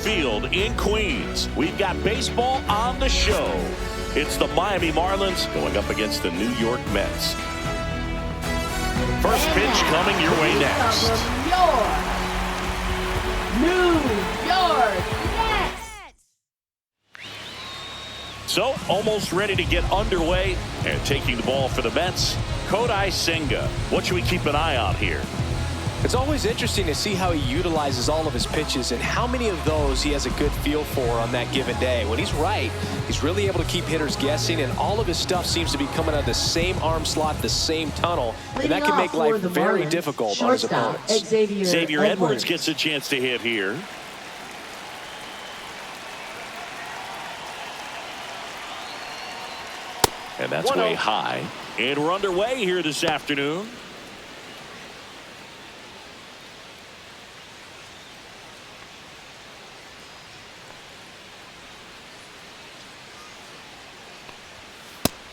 Field in Queens. We've got baseball on the show. It's the Miami Marlins going up against the New York Mets. First pitch coming your way next. From your New York Mets. So, almost ready to get underway. And taking the ball for the Mets, Kodai Senga. What should we keep an eye on here? It's always interesting to see how he utilizes all of his pitches and how many of those he has a good feel for on that given day. When he's right, he's really able to keep hitters guessing, and all of his stuff seems to be coming out of the same arm slot, the same tunnel, and that can make life very difficult on his opponents. Xavier Edwards gets a chance to hit here. And that's way high. And we're underway here this afternoon.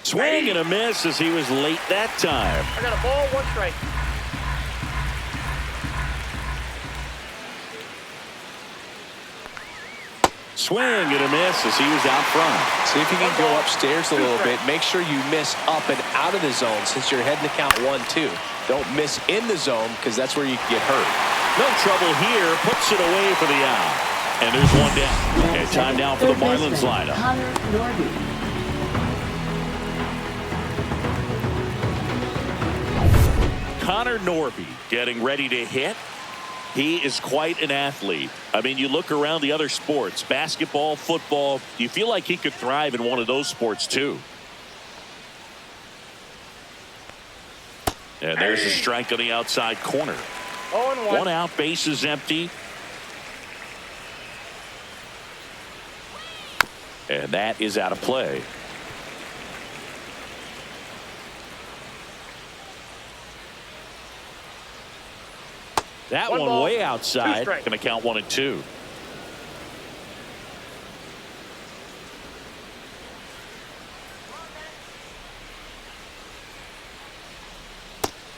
Swing and a miss as he was late that time. I got a ball, one strike. Swing and a miss as he was out front. See if you can go upstairs a little bit. Make sure you miss up and out of the zone since you're heading to count 1-2. Don't miss in the zone because that's where you can get hurt. No trouble here. Puts it away for the out. And there's one down. And time down for the Marlins lineup. Connor Norby getting ready to hit. He is quite an athlete. I mean, you look around the other sports, basketball, football, you feel like he could thrive in one of those sports too. And there's a strike on the outside corner. 0-1. One out, base is empty. And that is out of play. That one ball, way outside. going to count 1-2.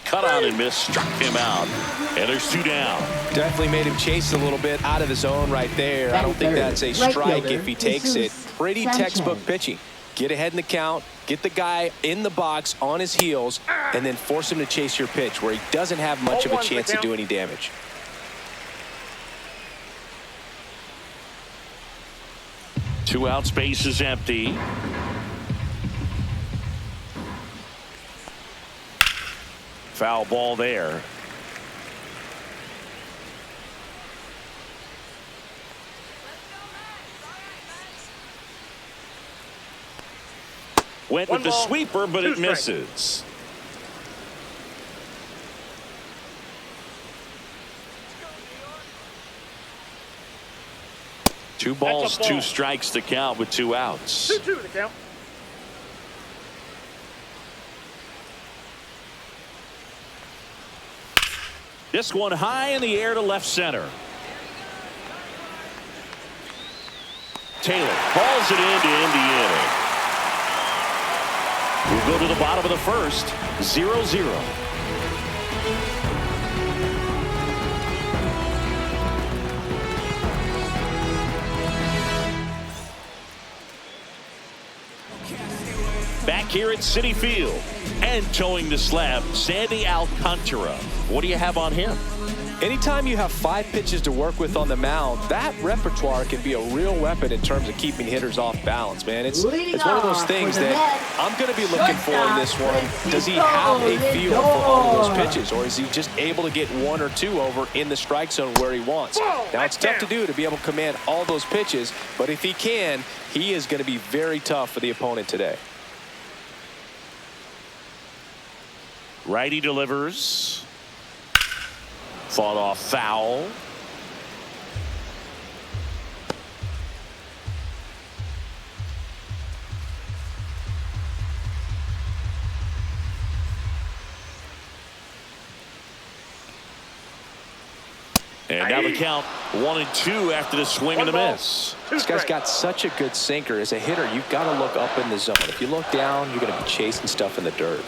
Cut on and miss, struck him out. And there's two down. Definitely made him chase a little bit out of the zone right there. I don't think that's a strike if he takes it. Pretty textbook pitching. Get ahead in the count, get the guy in the box on his heels, and then force him to chase your pitch where he doesn't have much of a chance to do any damage. Two out, space is empty. Foul ball there. Went with the sweeper, but it misses. Two balls, two strikes to count with two outs. 2-2 to count. This one high in the air to left center. Taylor balls it in to end the inning. We'll go to the bottom of the first, 0-0. Back here at Citi Field and towing the slab, Sandy Alcantara. What do you have on him? Anytime you have 5 pitches to work with on the mound, that repertoire can be a real weapon in terms of keeping hitters off balance, man. It's one of those things that I'm going to be looking for in this one. Does he have a feel for all of those pitches, or is he just able to get 1 or 2 over in the strike zone where he wants? Now, it's tough to do to be able to command all those pitches, but if he can, he is going to be very tough for the opponent today. Righty delivers. Fought off foul. And now the count 1-2 after the swing and the miss. This guy's got such a good sinker. As a hitter, you've got to look up in the zone. If you look down, you're going to be chasing stuff in the dirt.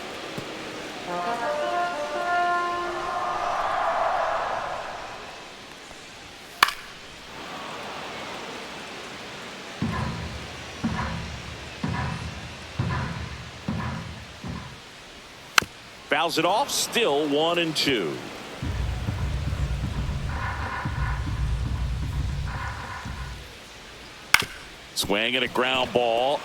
Fouls it off. Still 1-2. Swing and a ground ball.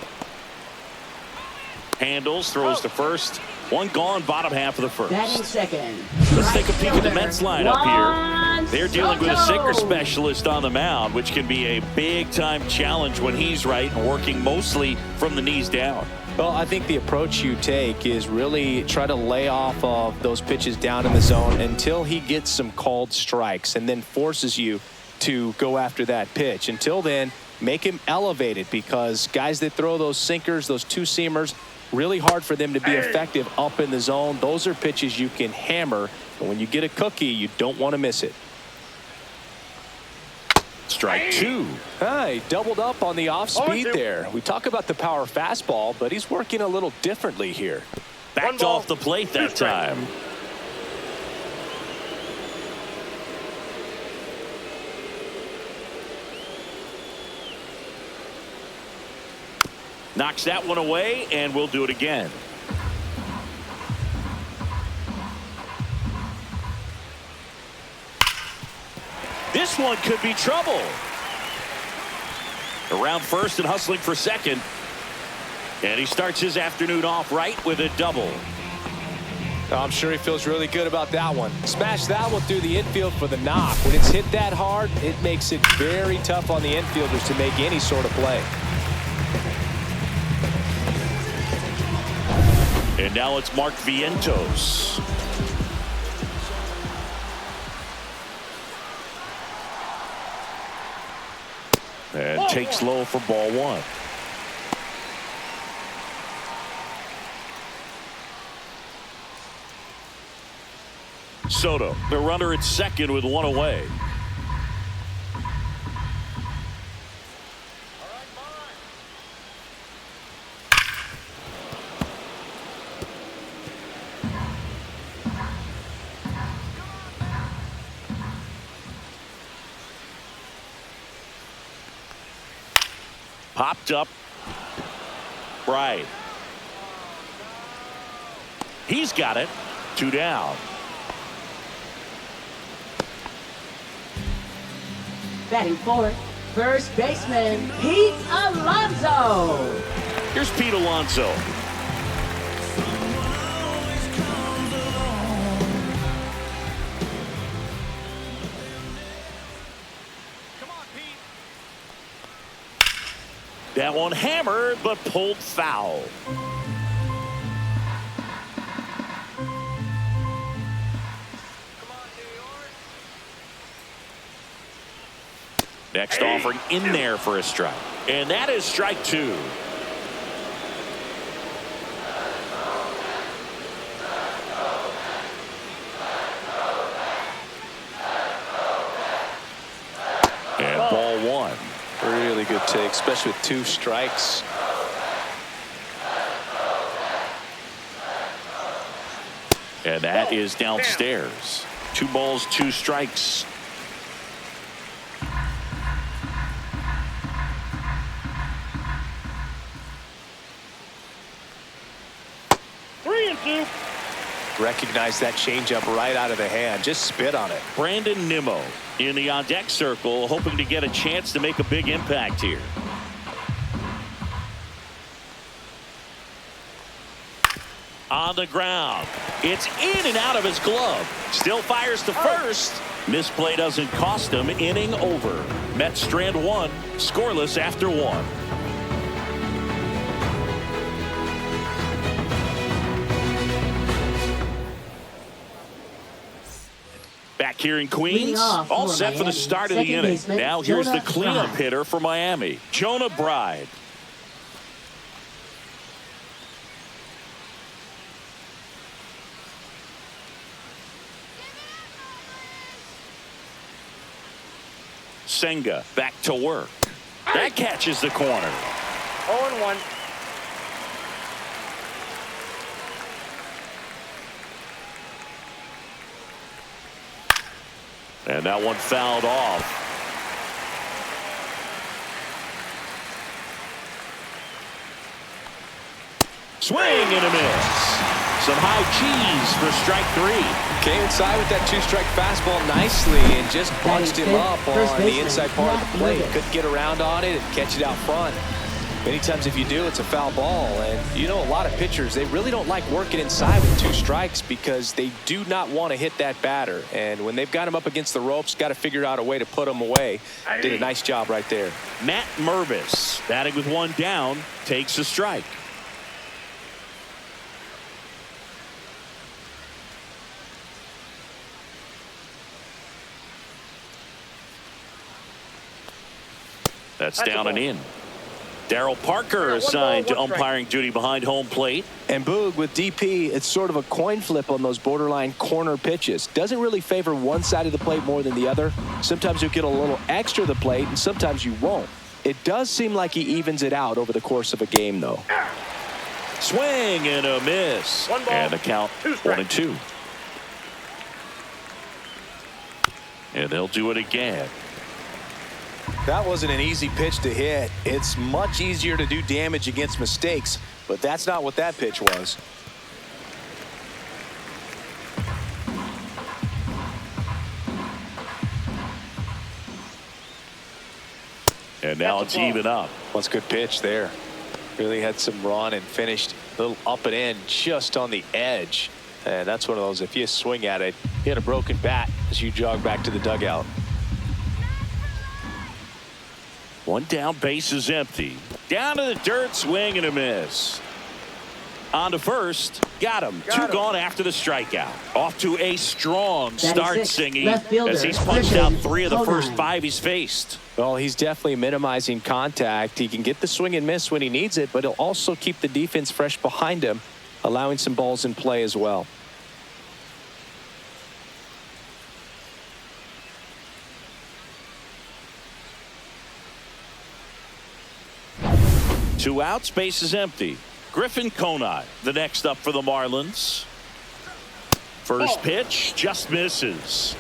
Handles, throws to first. One gone, bottom half of the first. Batting second. Let's take a peek at the Mets lineup here. They're dealing with a sinker specialist on the mound, which can be a big-time challenge when he's right and working mostly from the knees down. Well, I think the approach you take is really try to lay off of those pitches down in the zone until he gets some called strikes and then forces you to go after that pitch. Until then, make him elevated, because guys that throw those sinkers, those two-seamers, really hard for them to be effective up in the zone. Those are pitches you can hammer, and when you get a cookie, you don't want to miss it. Strike two. He doubled up on the off speed there. We talk about the power fastball, but he's working a little differently here. Backed off the plate that time. Knocks that one away, and we'll do it again. This one could be trouble. Around first and hustling for second. And he starts his afternoon off right with a double. I'm sure he feels really good about that one. Smash that one through the infield for the knock. When it's hit that hard, it makes it very tough on the infielders to make any sort of play. And now it's Mark Vientos. And takes low for ball one. Soto, the runner at second with one away. Popped up. Right. He's got it. 2 down. Batting fourth, first baseman Pete Alonso. Here's Pete Alonso. That one hammered, but pulled foul. Next offering in there for a strike. And that is strike two. And ball one. Really good take, especially with 2 strikes. And that is downstairs. 2 balls, 2 strikes. Recognize that changeup right out of the hand. Just spit on it. Brandon Nimmo in the on-deck circle, hoping to get a chance to make a big impact here. On the ground. It's in and out of his glove. Still fires to first. Misplay doesn't cost him. Inning over. Mets strand 1, scoreless after 1. Back here in Queens, all set for the start of the inning. Now here's the cleanup hitter for Miami, Jonah Bride. Senga back to work. That catches the corner. 0-1. And that one fouled off. Swing and a miss. Some high cheese for strike 3. Came inside with that two-strike fastball nicely and just bunched him up on the inside part of the plate. Couldn't get around on it and catch it out front. Many times if you do, it's a foul ball. And you know, a lot of pitchers, they really don't like working inside with 2 strikes because they do not want to hit that batter. And when they've got him up against the ropes, got to figure out a way to put him away. Did a nice job right there. Matt Mervis, batting with 1 down, takes a strike. That's down and in. Darryl Parker assigned to umpiring duty behind home plate. And Boog, with DP, it's sort of a coin flip on those borderline corner pitches. Doesn't really favor one side of the plate more than the other. Sometimes you'll get a little extra to the plate, and sometimes you won't. It does seem like he evens it out over the course of a game, though. Swing and a miss. 1 ball, and the count 2 strikes. 1-2. And they'll do it again. That wasn't an easy pitch to hit. It's much easier to do damage against mistakes, but that's not what that pitch was. And now it's even up. That's a good pitch there. Really had some run and finished a little up and in just on the edge. And that's one of those, if you swing at it, you hit a broken bat as you jog back to the dugout. 1 down, base is empty. Down to the dirt, swing and a miss. On to first, got him. 2 gone after the strikeout. Off to a strong start, Singy, as he's punched out 3 of the first 5 he's faced. Well, he's definitely minimizing contact. He can get the swing and miss when he needs it, but he'll also keep the defense fresh behind him, allowing some balls in play as well. Two outs, base is empty. Griffin Conine, the next up for the Marlins. First pitch just misses.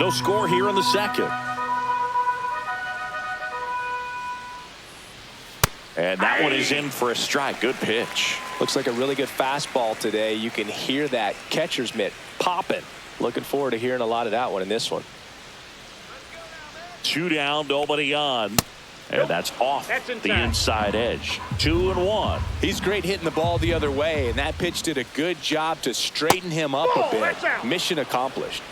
No score here in the second. And that one is in for a strike. Good pitch. Looks like a really good fastball today. You can hear that catcher's mitt popping. Looking forward to hearing a lot of that one in this one. 2 down, nobody on. And that's off the inside edge. 2-1. He's great hitting the ball the other way, and that pitch did a good job to straighten him up a bit. Mission accomplished.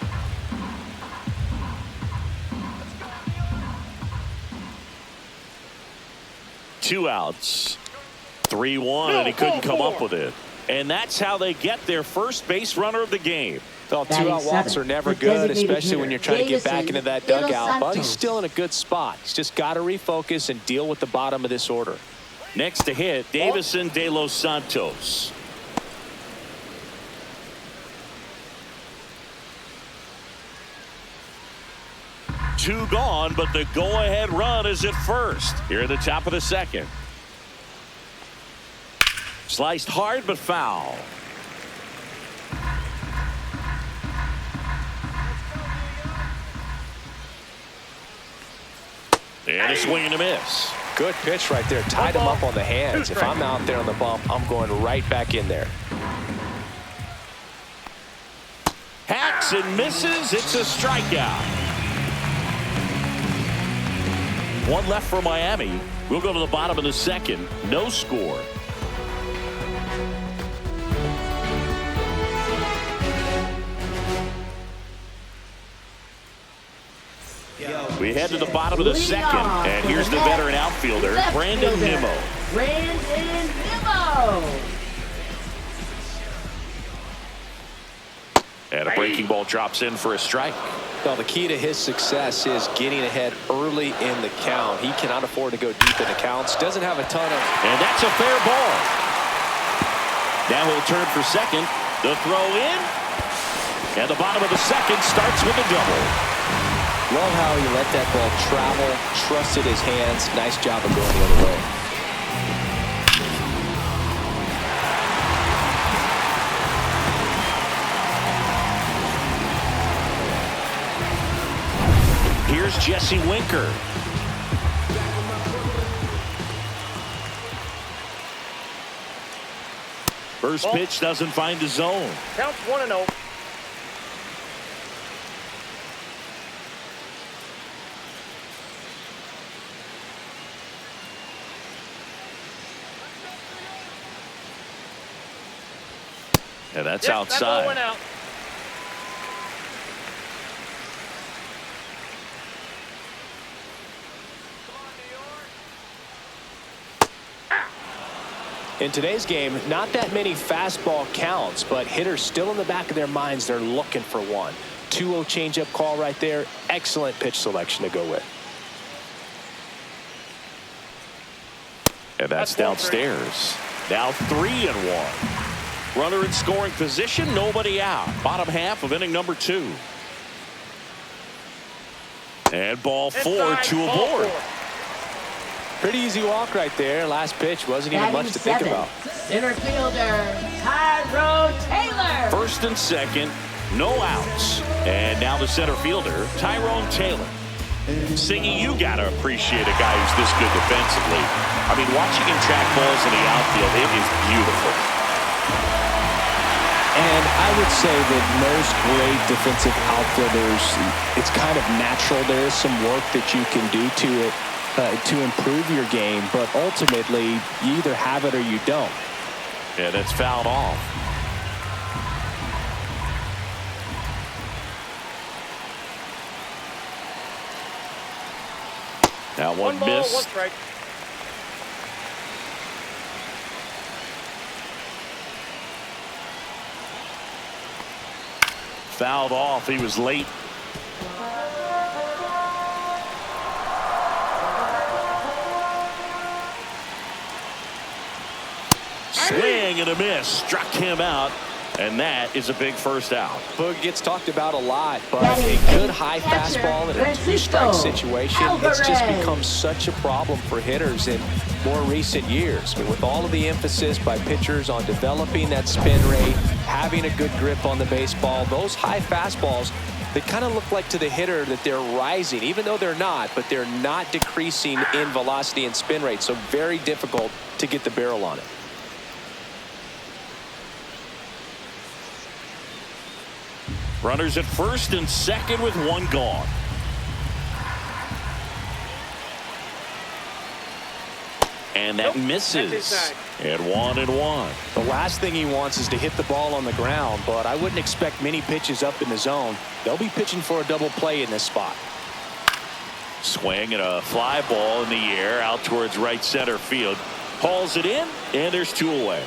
Two outs. 3-1, and he couldn't come up with it. And that's how they get their first base runner of the game. Well, 2-out walks are never good, especially when you're trying to get back into that dugout. But he's still in a good spot. He's just got to refocus and deal with the bottom of this order. Next to hit, Davison de los Santos. Two gone, but the go-ahead run is at first. Here at the top of the second. Sliced hard, but foul. And a swing and a miss. Good pitch right there. Tied him up on the hands. If I'm out there on the bump, I'm going right back in there. Hacks and misses. It's a strikeout. 1 left for Miami. We'll go to the bottom of the second. No score. We head to the bottom of the second, and here's the veteran outfielder, Brandon Nimmo. Brandon Nimmo. And a breaking ball drops in for a strike. Well, the key to his success is getting ahead early in the count. He cannot afford to go deep in the counts. Doesn't have a ton of... And that's a fair ball. Now he'll turn for second. The throw in. And the bottom of the second starts with a double. Love how he let that ball travel, trusted his hands. Nice job of going the other way. Here's Here's Jesse Winker. First pitch doesn't find the zone. Counts 1-0. Yeah, that's Yep, outside. That ball went out. In today's game, not that many fastball counts, but hitters still in the back of their minds, they're looking for one. 2-0 changeup call right there. Excellent pitch selection to go with. And that's downstairs. Now 3-1. Runner in scoring position, nobody out. Bottom half of inning number 2. And ball 4, 2 aboard. Pretty easy walk right there. Last pitch wasn't even much to think about. Center fielder, Tyrone Taylor. First and second, no outs. And now the center fielder, Tyrone Taylor. Singy, you got to appreciate a guy who's this good defensively. I mean, watching him track balls in the outfield, it is beautiful. And I would say that most great defensive outfielders, it's kind of natural. There is some work that you can do to it to improve your game, but ultimately you either have it or you don't. Yeah, that's fouled off. Now one ball, miss. 1 strike. Fouled off. He was late. Swing and a miss. Struck him out. And that is a big first out. Boog gets talked about a lot, but a good high fastball in a 2-strike situation, it's just become such a problem for hitters in more recent years. I mean, with all of the emphasis by pitchers on developing that spin rate, having a good grip on the baseball, those high fastballs, they kind of look like to the hitter that they're rising, even though they're not, but they're not decreasing in velocity and spin rate, so very difficult to get the barrel on it. Runners at first and second with one gone. And that misses. And 1-1. The last thing he wants is to hit the ball on the ground, but I wouldn't expect many pitches up in the zone. They'll be pitching for a double play in this spot. Swing and a fly ball in the air out towards right center field. Hauls it in, and there's 2 away.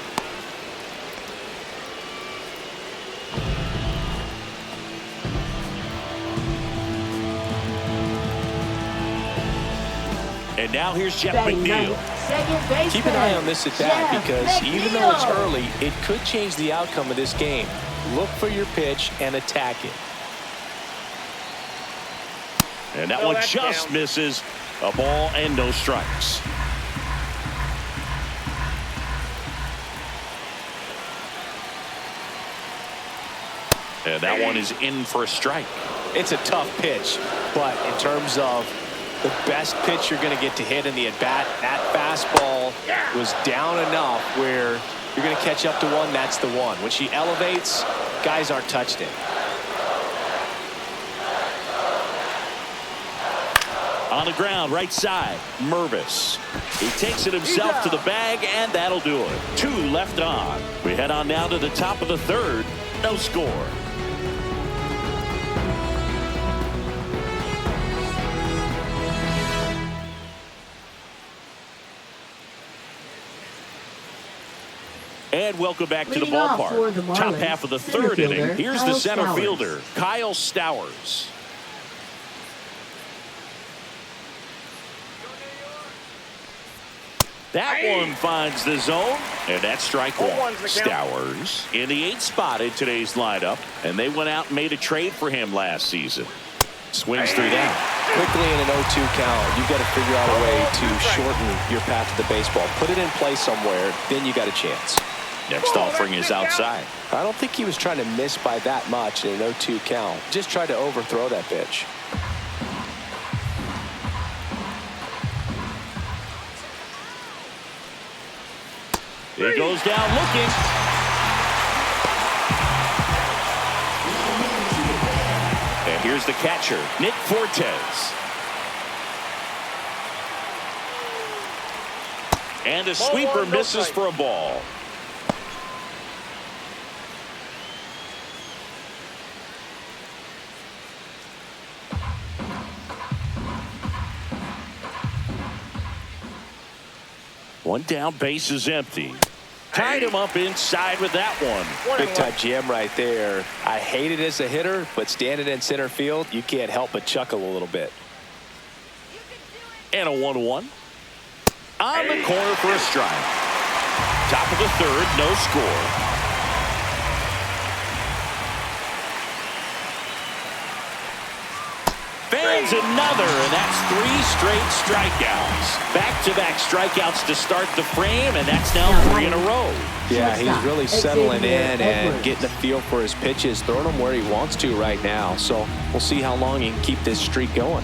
And now here's Jeff McNeil. Keep an eye on this at bat because even though it's early, it could change the outcome of this game. Look for your pitch and attack it. And that one just misses. A ball and no strikes. And that one is in for a strike. It's a tough pitch, but in terms of the best pitch you're going to get to hit in the at-bat, that fastball was down enough where you're going to catch up to one. That's the one. When she elevates, guys aren't touched it. On the ground, right side, Mervis. He takes it himself to the bag, and that'll do it. 2 left on. We head on now to the top of the 3rd. No score. And welcome back to the ballpark. The Top half of the 3rd inning. Here's the center Stowers. fielder, Kyle Stowers. That one finds the zone, and that's strike 1. Stowers in the 8th spot in today's lineup, and they went out and made a trade for him last season. Swings 3 down. Quickly in an 0-2 count, you've got to figure out a way to shorten your path to the baseball. Put it in play somewhere, then you got a chance. Next offering is outside. I don't think he was trying to miss by that much in an 0-2 count. Just tried to overthrow that pitch. He goes down looking. And here's the catcher, Nick Fortes. And a sweeper misses for a ball. One down, base is empty. Tied him up inside with that one. Big time jam right there. I hate it as a hitter, but standing in center field, you can't help but chuckle a little bit. And a 1-1. On the corner for a strike. Top of the third, no score. Fans another, and that's 3 straight strikeouts. Back-to-back strikeouts to start the frame, and that's now 3 in a row. Yeah, he's really settling in and getting a feel for his pitches, throwing them where he wants to right now. So we'll see how long he can keep this streak going.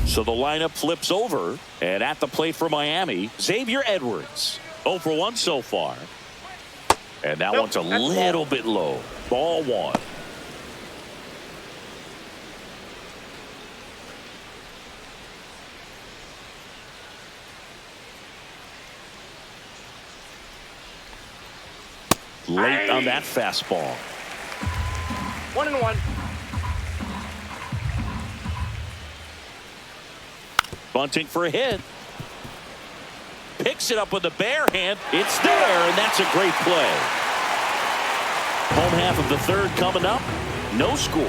So the lineup flips over, and at the plate for Miami, Xavier Edwards. 0 for 1 so far. And that one's a little bit low. Ball 1. Late on that fastball. 1-1. Bunting for a hit. Picks it up with the bare hand. It's there, and that's a great play. Home half of the third coming up. No score.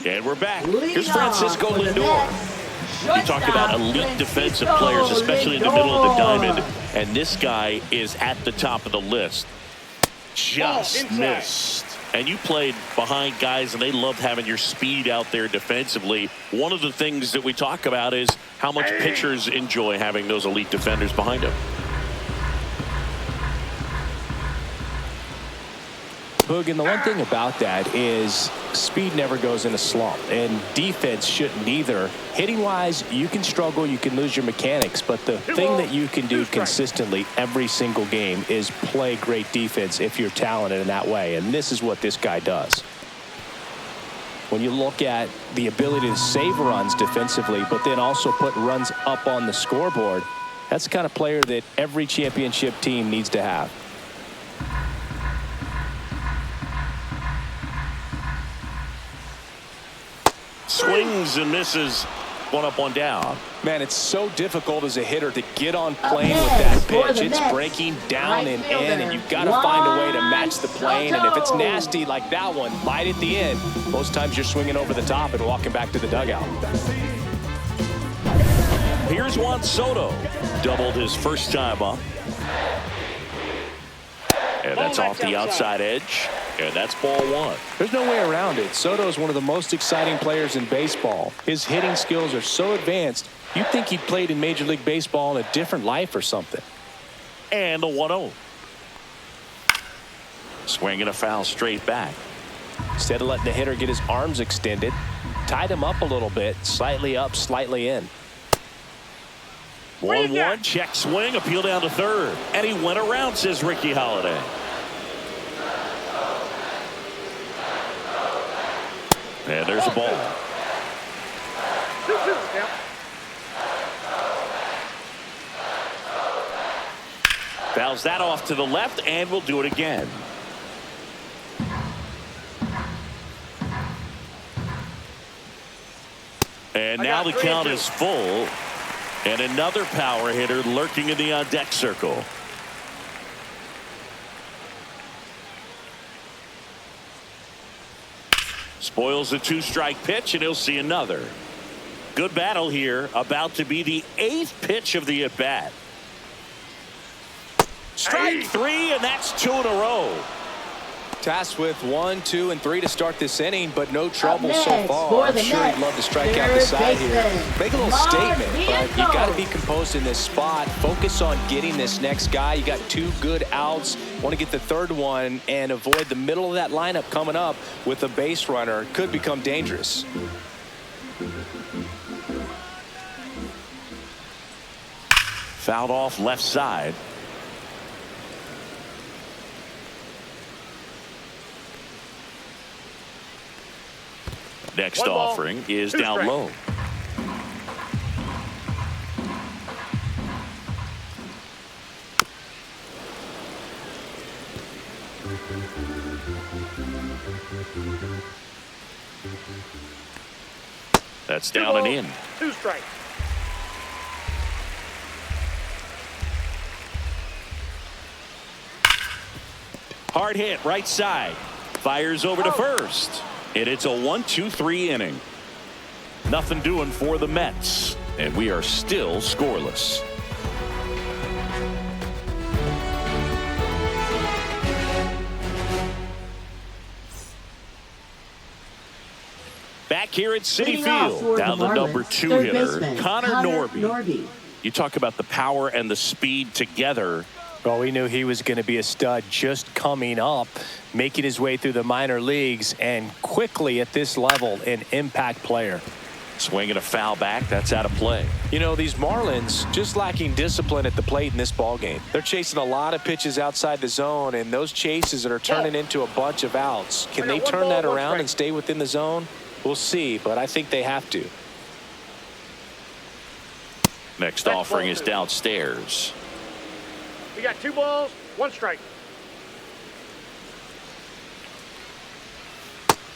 And we're back. Here's Francisco Lindor. You talk about elite defensive players, especially in the middle of the diamond, and this guy is at the top of the list. Just missed. And you played behind guys, and they loved having your speed out there defensively. One of the things that we talk about is how much pitchers enjoy having those elite defenders behind them. Boog, and the one thing about that is speed never goes in a slump, and defense shouldn't either. Hitting wise, you can struggle, you can lose your mechanics, but the thing that you can do consistently every single game is play great defense if you're talented in that way, and this is what this guy does. When you look at the ability to save runs defensively, but then also put runs up on the scoreboard, that's the kind of player that every championship team needs to have. Swings and misses. 1 up, 1 down. Man, it's so difficult as a hitter to get on plane with that pitch. It's breaking down and in, and you've got to find a way to match the plane. And if it's nasty like that one, bite at the end. Most times you're swinging over the top and walking back to the dugout. Here's Juan Soto. Doubled his first time up. And that's off the outside edge. And that's ball 1. There's no way around it. Soto is one of the most exciting players in baseball. His hitting skills are so advanced, you'd think he'd played in Major League Baseball in a different life or something. And the 1-0. Swinging a foul straight back. Instead of letting the hitter get his arms extended, tied him up a little bit, slightly up, slightly in. 1-1, check swing, appeal down to third. And he went around, says Ricky Holiday. And there's a ball. Fouls that off to the left, and we'll do it again. And now the count is full. And another power hitter lurking in the on-deck circle. Spoils a 2-strike pitch, and he'll see another. Good battle here. About to be the 8th pitch of the at-bat. Strike 3, and that's 2 in a row. Tasked with 1, 2, and 3 to start this inning, but no trouble so next, far. I'm sure Mets, he'd love to strike out the side here. Make a little statement, but you got to be Marlins. composed in this spot. Focus on getting this next guy. You got 2 good outs. Want to get the 3rd one and avoid the middle of that lineup coming up with a base runner. Could become dangerous. Fouled off left side. Next offering is down low. That's down and in. 2 strikes. Hard hit right side. Fires over to first. And it's a 1-2-3 inning. Nothing doing for the Mets. And we are still scoreless. Back here at Citi Field, down the number 2 hitter, Connor Norby. You talk about the power and the speed together. Well, we knew he was going to be a stud just coming up, making his way through the minor leagues, and quickly at this level, an impact player. Swinging a foul back, that's out of play. You know, these Marlins just lacking discipline at the plate in this ballgame. They're chasing a lot of pitches outside the zone, and those chases that are turning into a bunch of outs. Can they turn that around and stay within the zone? We'll see, but I think they have to. Next offering is downstairs. We got 2 balls, 1 strike.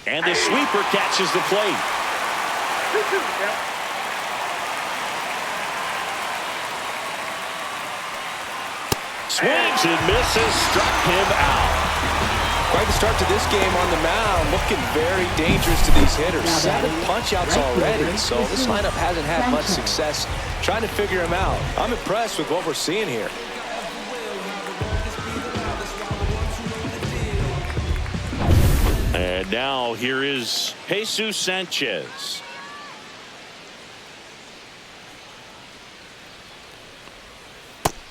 And the sweeper catches the plate. 2-2 count. Swings and misses, struck him out. Quite the start to this game on the mound, looking very dangerous to these hitters. 7 punch-outs already, so this lineup hasn't had much success trying to figure him out. I'm impressed with what we're seeing here. And now here is Jesus Sanchez.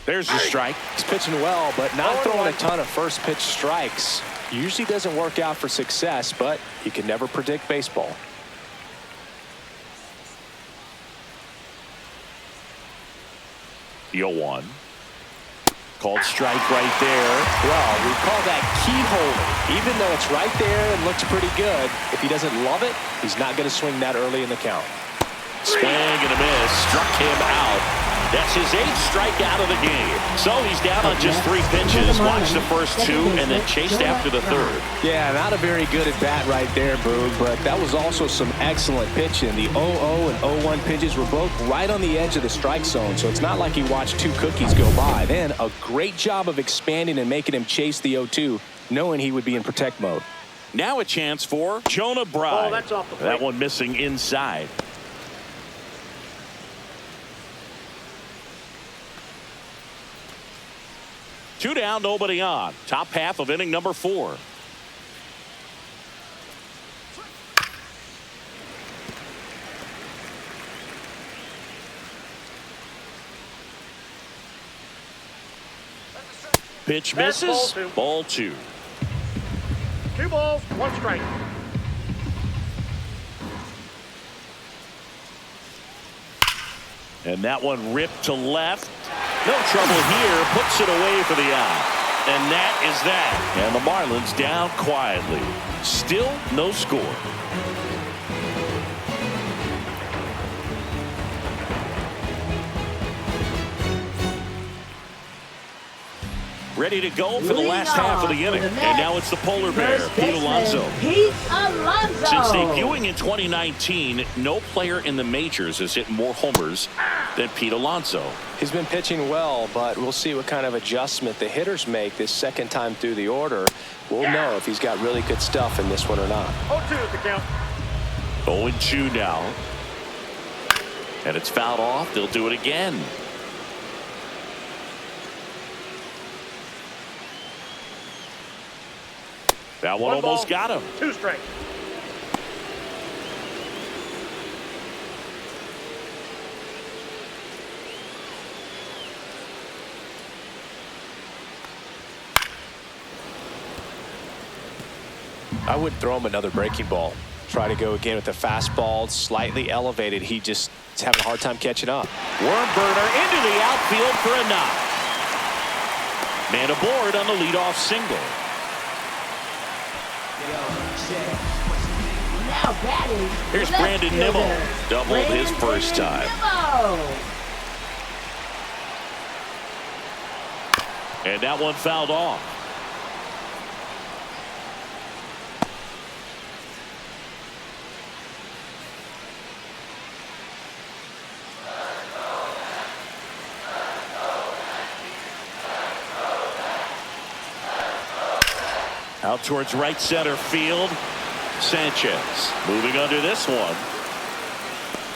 There's a strike. He's pitching well, but not throwing a ton of first pitch strikes. Usually doesn't work out for success, but you can never predict baseball. The 0-1. Called strike right there. Well, we call that keyhole. Even though it's right there and looks pretty good, if he doesn't love it, he's not going to swing that early in the count. Swing and a miss. Struck him out. That's his 8th strikeout of the game. So he's down on just 3 pitches. Watched the first 2 and then chased after the 3rd. Yeah, not a very good at bat right there, Boog, but that was also some excellent pitching. The 0-0 and 0-1 pitches were both right on the edge of the strike zone, so it's not like he watched 2 cookies go by. Then a great job of expanding and making him chase the 0-2, knowing he would be in protect mode. Now a chance for Jonah Bride. Oh, that's off the plate. That one missing inside. Two down, nobody on. Top half of inning number 4. Pitch misses. Ball 2. 2 balls, 1 strike. And that one ripped to left. No trouble here. Puts it away for the out. And that is that. And the Marlins down quietly. Still no score. Ready to go for the last half of the inning. And now it's the polar bear, Pete Alonso. Since debuting in 2019, no player in the majors has hit more homers than Pete Alonso. He's been pitching well, but we'll see what kind of adjustment the hitters make this second time through the order. We'll know if he's got really good stuff in this one or not. 0-2 is the count. 0-2 now. And it's fouled off. They'll do it again. That one almost got him. 2 strikes. I wouldn't throw him another breaking ball. Try to go again with the fastball, slightly elevated. He just is having a hard time catching up. Worm burner into the outfield for a knock. Man aboard on the leadoff single. Now batting. Here's left Brandon fielder, Nimmo. Doubled his first time. Nimmo. And that one fouled off. Out towards right center field. Sanchez moving under this one.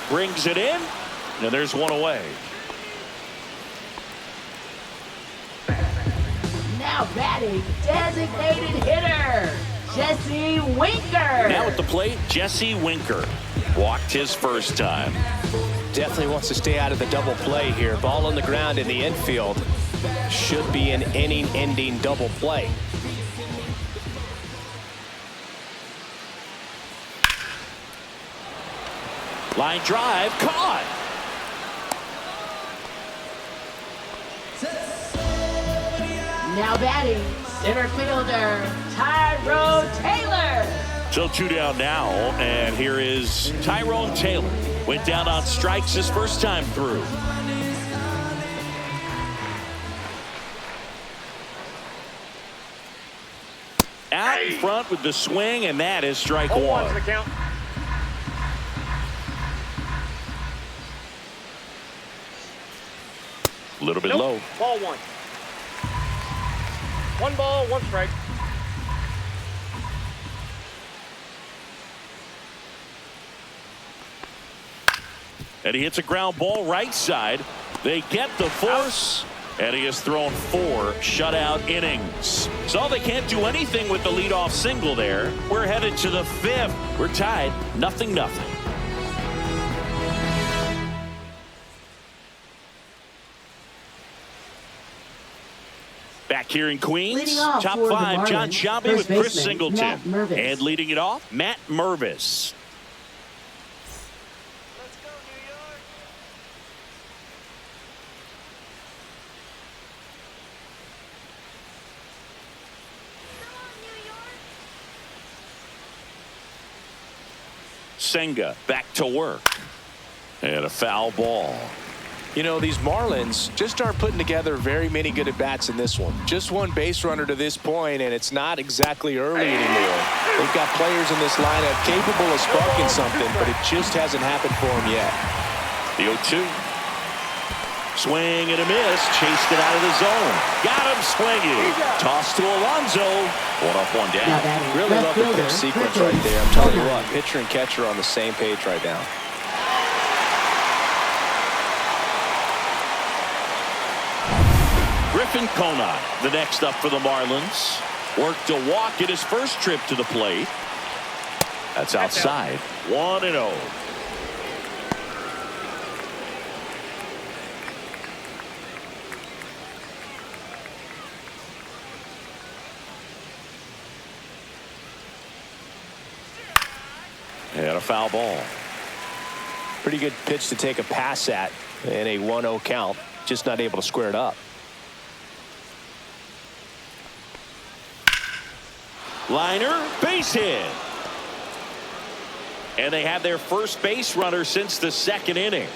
Brings it in. And there's one away. Now batting. Designated hitter. Jesse Winker. Now at the plate, Jesse Winker. Walked his first time. Definitely wants to stay out of the double play here. Ball on the ground in the infield. Should be an inning-ending double play. Line drive, caught. Now batting. Center fielder. Tyrone Taylor. So 2 down now, and here is Tyrone Taylor. Went down on strikes his first time through. Out in front with the swing, and that is strike 0-1's one. the count. A little bit low. Ball 1. 1 ball, 1 strike. And he hits a ground ball right side. They get the force, and he has thrown 4 shutout innings. So they can't do anything with the leadoff single there. We're headed to the 5th. We're tied 0-0. Back here in Queens, Leading off top for the 5, John Marlins, Shelby with first Chris baseman, Singleton. Matt Mervis. And leading it off, Matt Mervis. Senga back to work. And a foul ball. You know, these Marlins just aren't putting together very many good at-bats in this one. Just one base runner to this point, and it's not exactly early anymore. They've got players in this lineup capable of sparking something, but it just hasn't happened for them yet. The 0-2. Swing and a miss. Chased it out of the zone. Got him swinging. Toss to Alonso. 1 up, 1 down. Now batting. Really left love the fielder, pitch sequence Griffin right there. I'm telling you Conine. what, pitcher and catcher are on the same page right now. Griffin Conine, the next up for the Marlins. Worked a walk at his first trip to the plate. That's outside. 1-0. And a foul ball. Pretty good pitch to take a pass at in a 1-0 count. Just not able to square it up. Liner, base hit. And they have their first base runner since the 2nd inning.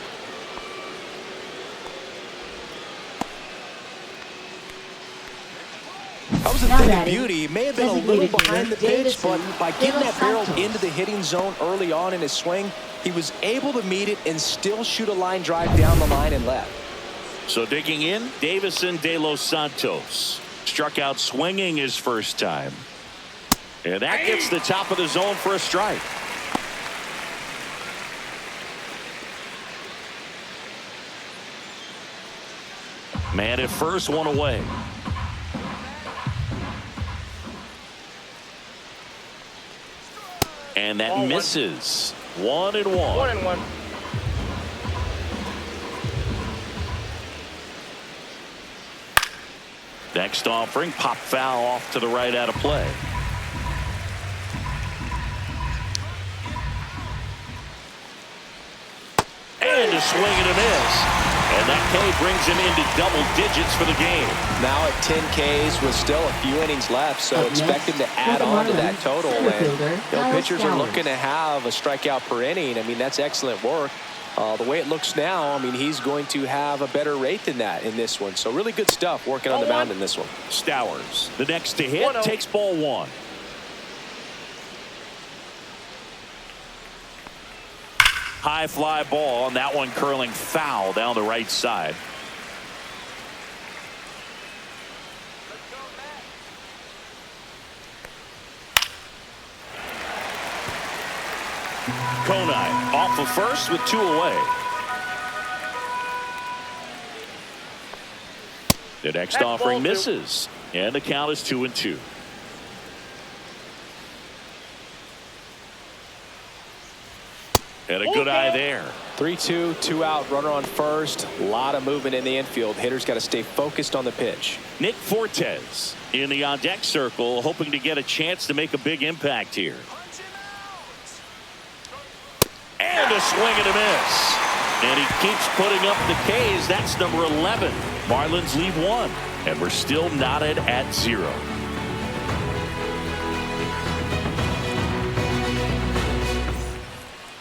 That was a Now thing of batting, beauty. He may have been a little designated behind the hitter, pitch, but Davison by getting de that los barrel Santos. into the hitting zone early on in his swing, he was able to meet it and still shoot a line drive down the line and left. So digging in, Davison de los Santos. Struck out swinging his first time. And that gets the top of the zone for a strike. Man at first, 1 away. And that Ball misses. 1-1. 1-1. Next offering, pop foul off to the right out of play. And a swing and a miss. And that K brings him into double digits for the game. Now at 10 Ks with still a few innings left, so expect him to add on to that total. And pitchers are looking to have a strikeout per inning. I mean, that's excellent work. The way it looks now, I mean, he's going to have a better rate than that in this one. So really good stuff working on the mound in this one. Stowers, the next to hit, takes ball one. High fly ball, and that one curling foul down the right side. Konai off of first with 2 away. The next offering misses, and the count is 2-2. And a good eye there. 3-2, 2 out, runner on first. A lot of movement in the infield. Hitters got to stay focused on the pitch. Nick Fortes in the on-deck circle, hoping to get a chance to make a big impact here. And a swing and a miss. And he keeps putting up the Ks. That's number 11. Marlins leave 1. And we're still knotted at 0.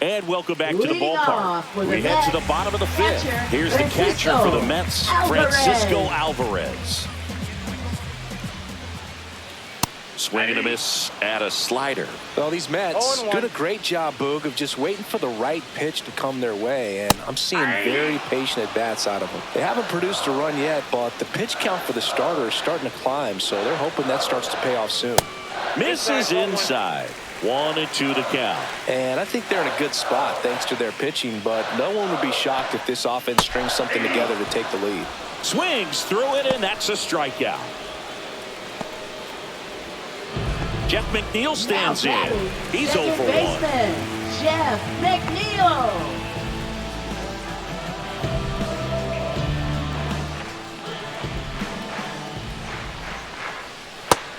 And welcome back to the ballpark. We head to the bottom of the 5th. Here's the catcher for the Mets, Francisco Alvarez. Swing and a miss at a slider. Well, these Mets did a great job, Boog, of just waiting for the right pitch to come their way, and I'm seeing very patient at-bats out of them. They haven't produced a run yet, but the pitch count for the starter is starting to climb, so they're hoping that starts to pay off soon. Misses inside. 1-2 to count. And I think they're in a good spot thanks to their pitching, but no one would be shocked if this offense strings something together to take the lead. Swings through it, and that's a strikeout. Jeff McNeil stands in. He's 0 for 1. Jeff McNeil.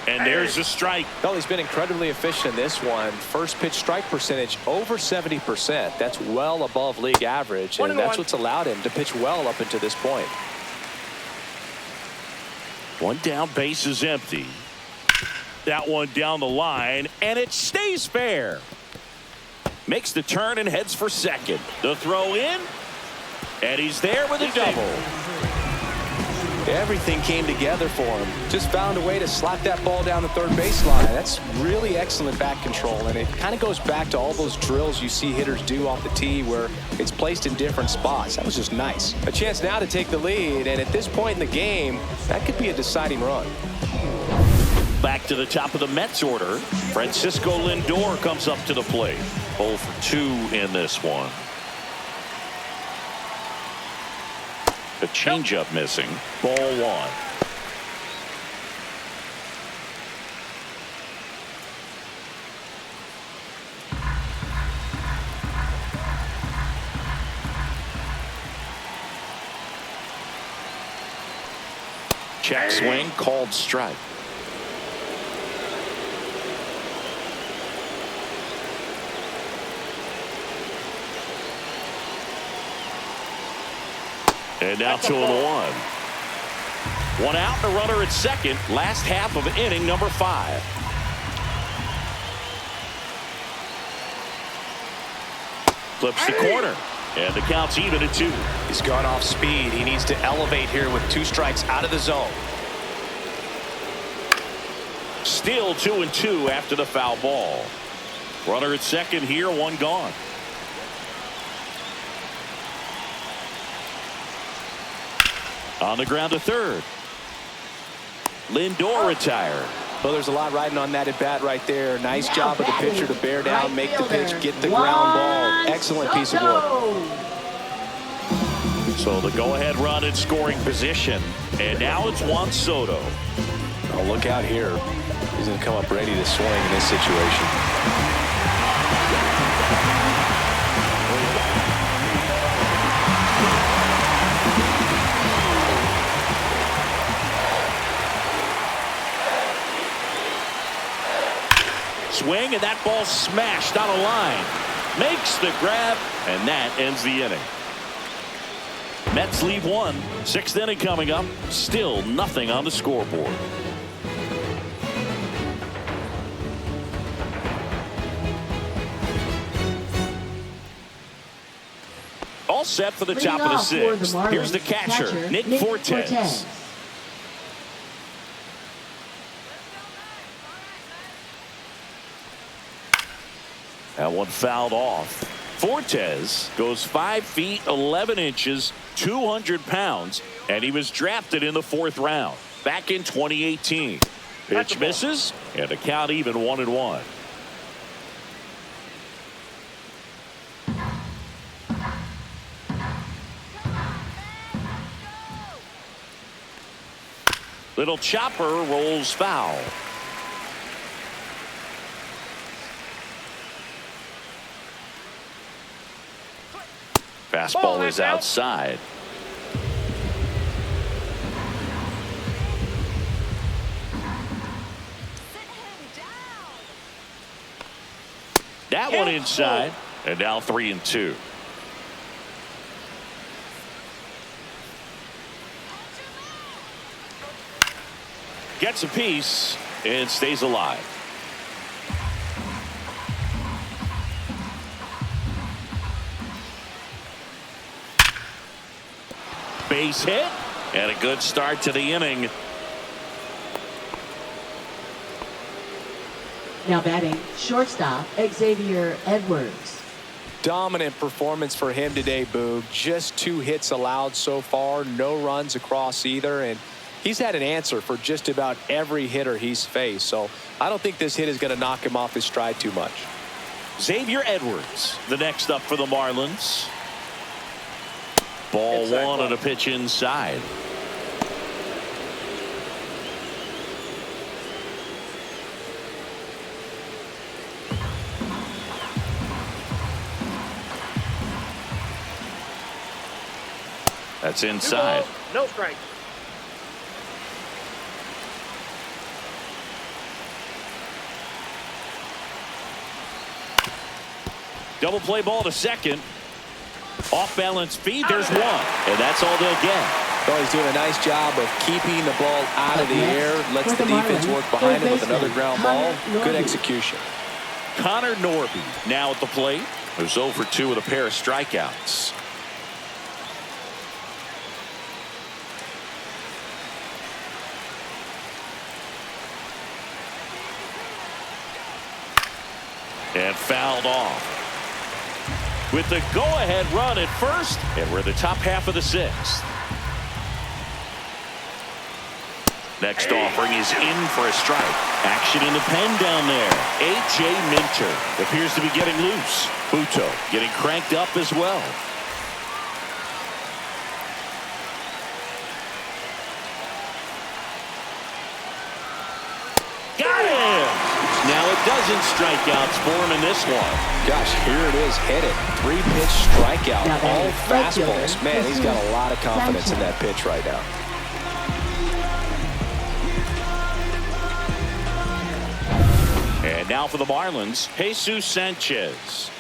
And there's a strike. Well, he's been incredibly efficient in this one. First pitch strike percentage over 70%. That's well above league average, and that's what's allowed him to pitch well up until this point. One down, base is empty. That one down the line, and it stays fair. Makes the turn and heads for second. The throw in, and he's there with a double. Everything came together for him. Just found a way to slap that ball down the third baseline. That's really excellent bat control, and it kind of goes back to all those drills you see hitters do off the tee where it's placed in different spots. That was just nice. A chance now to take the lead, and at this point in the game, that could be a deciding run. Back to the top of the Mets order. Francisco Lindor comes up to the plate. 0 for 2 in this one. A changeup missing. Ball 1. Check swing, called strike. And now 2-1. One out, and a runner at second. Last half of inning number 5. Flips the corner, and the count's even at 2. He's gone off speed. He needs to elevate here with 2 strikes out of the zone. Still 2-2 after the foul ball. Runner at second here, 1 gone. On the ground to third. Lindor retired. Well, there's a lot riding on that at bat right there. Nice job of the pitcher to bear down, make the pitch, get the ground ball. Excellent piece of work. So the go-ahead run in scoring position. And now it's Juan Soto. Oh, look out here. He's going to come up ready to swing in this situation. swing, and that ball smashed on a line. Makes the grab, and that ends the inning. Mets leave one. Sixth inning coming up. Still nothing on the scoreboard. All set for the top of the sixth. Here's the catcher, Nick Fortes. That one fouled off. Fortes goes 5 feet 11 inches, 200 pounds, and he was drafted in the 4th round back in 2018. Pitch misses, and the count even 1-1. Little chopper rolls foul. Fastball is outside. That one inside, and now 3-2. Gets a piece and stays alive. Base hit and a good start to the inning. Now batting, shortstop Xavier Edwards. Dominant performance for him today, Boog. Just 2 hits allowed so far, no runs across either, and he's had an answer for just about every hitter he's faced. So I don't think this hit is going to knock him off his stride too much. Xavier Edwards, the next up for the Marlins. Ball one and a pitch inside. That's inside. No strike. Double play ball to second. Off balance feed. There's one. And that's all they'll get. Oh, he's doing a nice job of keeping the ball out of the air. Lets the defense work behind him with another ground ball. Good execution. Connor Norby now at the plate. Who's 0 for 2 with a pair of strikeouts. And fouled off. With the go-ahead run at first, and we're in the top half of the 6th. Next offering is in for a strike. Action in the pen down there. A.J. Minter appears to be getting loose. Buto getting cranked up as well. Got him! Now a dozen strikeouts for him in this one. Gosh, here it is, hit it. 3-pitch strikeout, all fastballs. Man, he's got a lot of confidence in that pitch right now. And now for the Marlins, Jesus Sanchez.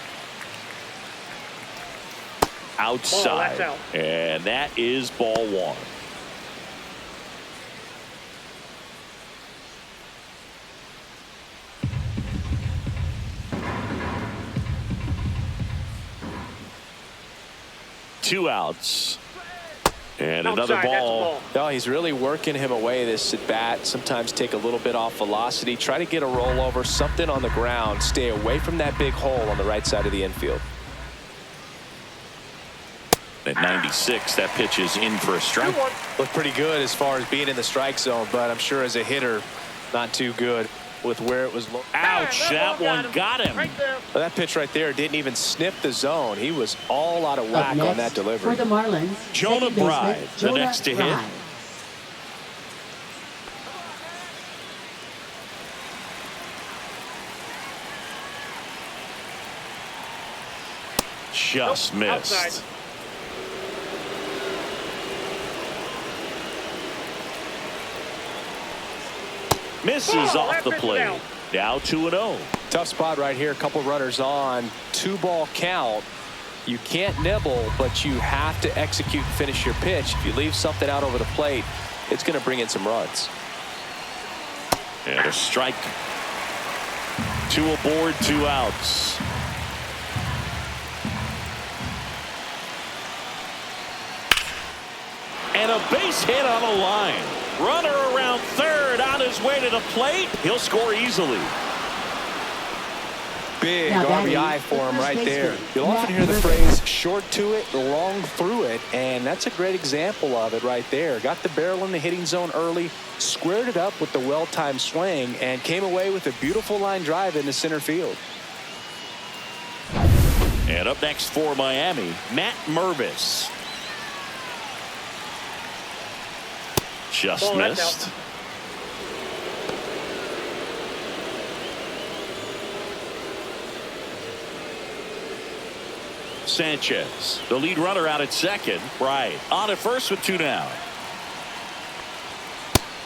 Outside. Out. And that is ball one. Two outs. And another ball. No, he's really working him away this at bat. Sometimes take a little bit off velocity. Try to get a rollover, something on the ground. Stay away from that big hole on the right side of the infield. At 96, that pitch is in for a strike. Looked pretty good as far as being in the strike zone, but I'm sure as a hitter, not too good with where it was. Ouch, that one got him. Right there. Well, that pitch right there didn't even sniff the zone. He was all out of whack on that delivery. For the Marlins, Jonah Bride, the next to hit. Just missed. Outside. Misses off the plate. Now 2-0. Tough spot right here. A couple runners on. 2-ball count. You can't nibble, but you have to execute and finish your pitch. If you leave something out over the plate, it's going to bring in some runs. And a strike. 2 aboard, 2 outs. And a base hit on a line. Runner around third on his way to the plate. He'll score easily. Big RBI for him right there. You'll often hear the phrase short to it, long through it, and that's a great example of it right there. Got the barrel in the hitting zone early, squared it up with the well-timed swing, and came away with a beautiful line drive into center field. And up next for Miami, Matt Mervis. Just missed. Sanchez, the lead runner out at second. Right on at first with 2 down.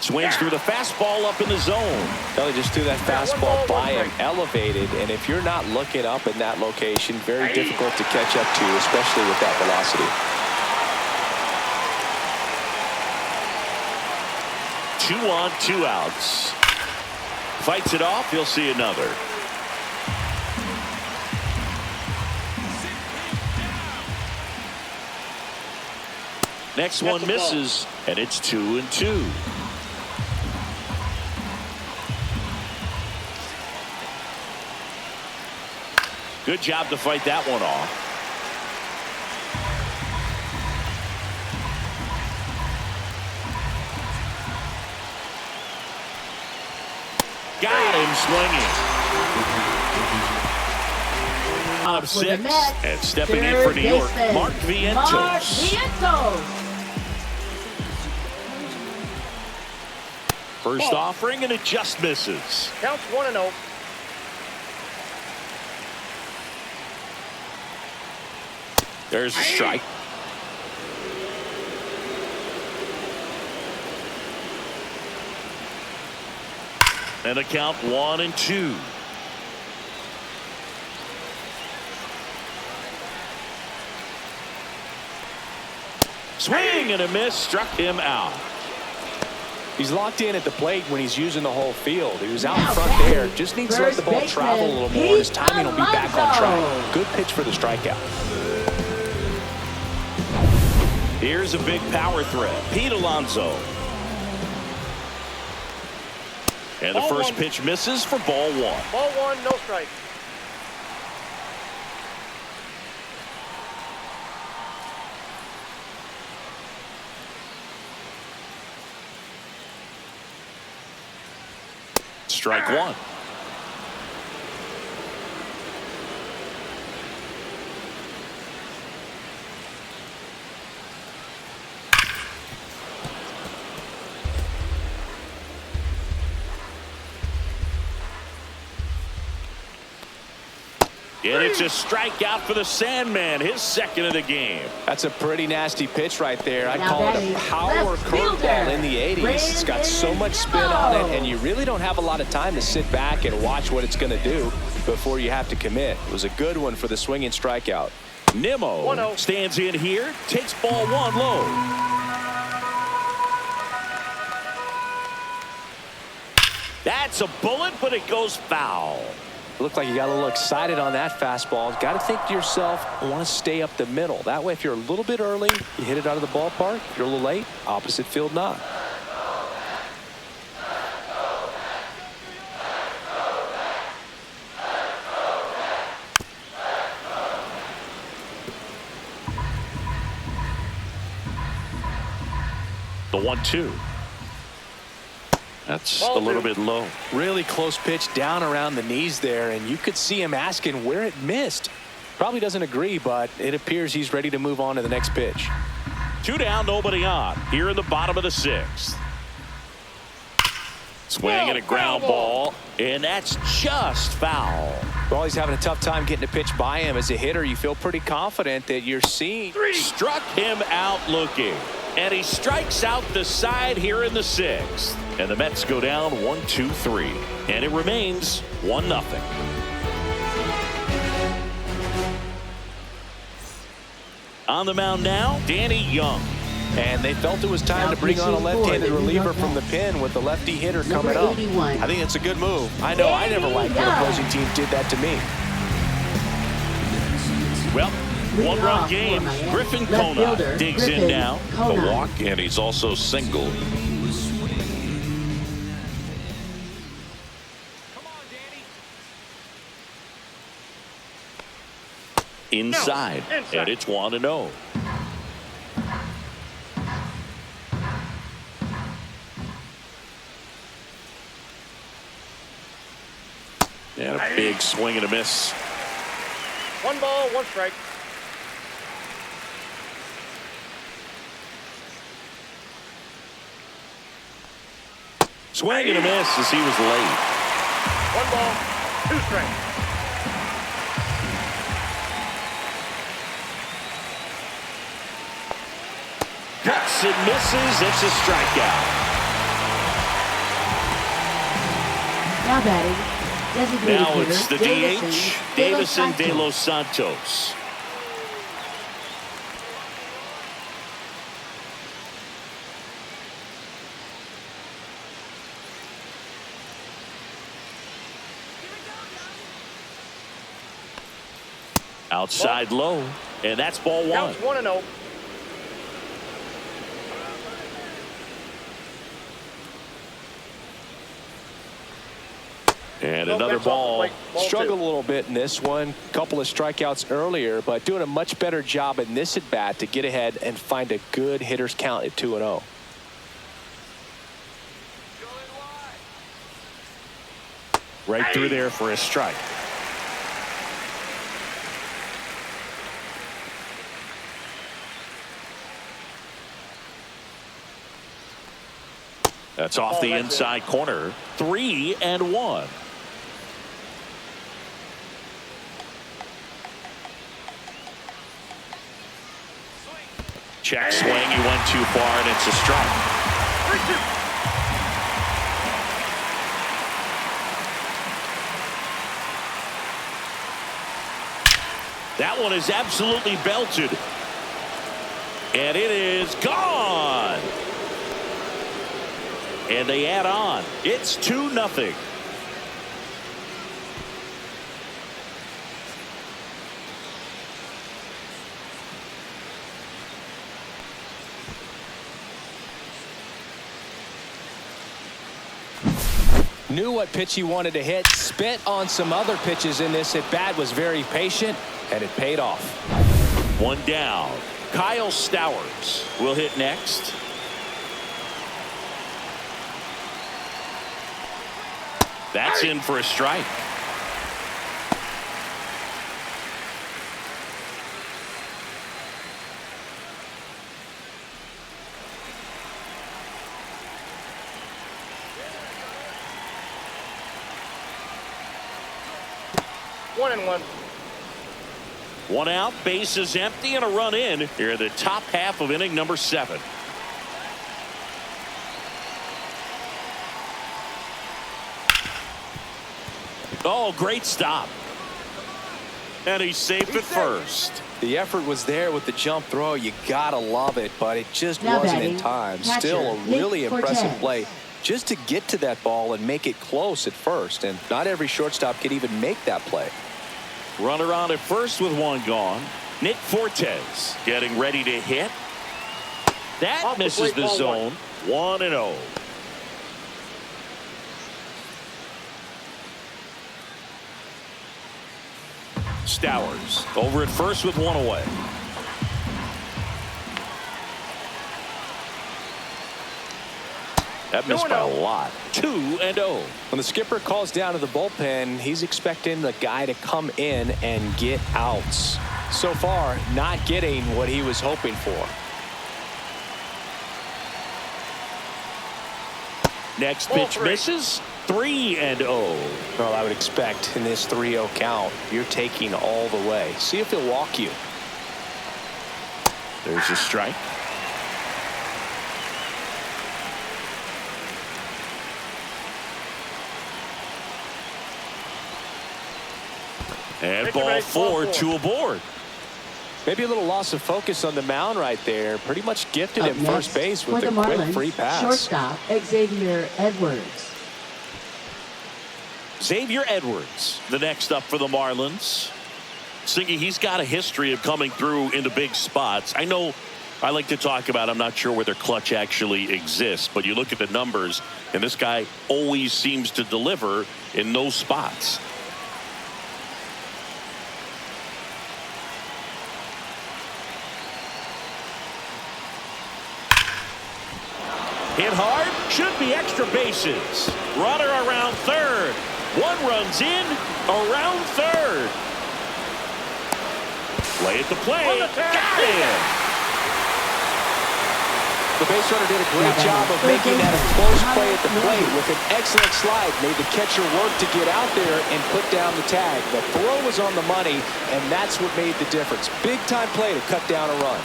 Swings through the fastball up in the zone. Well, he just threw that fastball by him, elevated, and if you're not looking up in that location, very difficult to catch up to, especially with that velocity. 2 on, 2 outs. Fights it off. He'll see another. Next one misses, and it's 2-2. Good job to fight that one off. Got him swinging. Out of 6, and stepping in for New York, Mark Vientos. First offering, and it just misses. Counts 1-0. There's a strike. And a count 1-2. Swing and a miss, struck him out. He's locked in at the plate when he's using the whole field. He was out in front there. Just needs to let the ball travel a little more. His timing will be back on track. Good pitch for the strikeout. Here's a big power threat. Pete Alonso. And the first pitch misses for ball 1. Ball 1, no strike. Strike 1. And it's a strikeout for the Sandman, his second of the game. That's a pretty nasty pitch right there. I'd call it a power curveball in the 80s. It's got so much spin on it, and you really don't have a lot of time to sit back and watch what it's going to do before you have to commit. It was a good one for the swinging strikeout. Nimmo stands in here, takes ball 1 low. That's a bullet, but it goes foul. Looked like you got a little excited on that fastball. Got to think to yourself, I want to stay up the middle. That way, if you're a little bit early, you hit it out of the ballpark. If you're a little late, opposite field not. The 1-2. That's a little bit low. Really close pitch down around the knees there, and you could see him asking where it missed. Probably doesn't agree, but it appears he's ready to move on to the next pitch. 2 down, nobody on. Here in the bottom of the 6th. Swing and a ground ball, and that's just foul. Well, he's having a tough time getting a pitch by him. As a hitter, you feel pretty confident that you're seeing. Struck him out looking, and he strikes out the side here in the 6th. And the Mets go down 1-2-3, and it remains 1-0. On the mound now, Danny Young. And they felt it was time to bring on a left-handed reliever from the pen with the lefty hitter coming up. I think it's a good move. I know I never liked when opposing teams did that to me. Well, one-run game. Griffin Kona digs in now. A walk, and he's also singled. Inside, and it's 1-0. And a big swing and a miss. 1 ball, 1 strike. Swing and a miss as he was late. 1 ball, 2 strikes. Cuts and misses. It's a strikeout. Now batting. Now it's the DH, Davison de los Santos. Outside low, and that's ball 1. Counts 1-0. And another ball. Struggled a little bit in this one. Couple of strikeouts earlier, but doing a much better job in this at bat to get ahead and find a good hitter's count at 2-0. Right through there for a strike. That's off the inside corner. 3-1. Check swing. He went too far, and it's a strike. 3-2. That one is absolutely belted. And it is gone. And they add on. It's 2-0. Knew what pitch he wanted to hit. Spit on some other pitches in this at bat. Was very patient, and it paid off. 1 down. Kyle Stowers will hit next. That's in for a strike. One and one. 1 out, base is empty, and a run in here in the top half of inning number 7. Oh, great stop. And he's safe at first. The effort was there with the jump throw. You gotta love it, but it just wasn't in time. Still a really impressive play just to get to that ball and make it close at first. And not every shortstop could even make that play. Runner on at first with 1 gone. Nick Fortes getting ready to hit. That misses the zone. 1-0. Stowers over at first with 1 away. That missed by a lot. 2-0. When the skipper calls down to the bullpen, he's expecting the guy to come in and get outs. So far, not getting what he was hoping for. Next pitch misses. 3-0. Well, I would expect in this 3-0 count, you're taking all the way. See if he'll walk you. There's a strike. And ball 4, 2 aboard. Maybe a little loss of focus on the mound right there. Pretty much gifted Up him next, first base with for a the quick Marlins, free pass. shortstop Xavier Edwards. Xavier Edwards, the next up for the Marlins. Singy, he's got a history of coming through into big spots. I know I like to talk about, I'm not sure whether clutch actually exists, but you look at the numbers, and this guy always seems to deliver in those spots. Hit hard, should be extra bases. Runner around third. One runs in, around third. Play at the plate. Got him. The base runner did a great job of making that a close play at the plate with an excellent slide. Made the catcher work to get out there and put down the tag. The throw was on the money, and that's what made the difference. Big time play to cut down a run.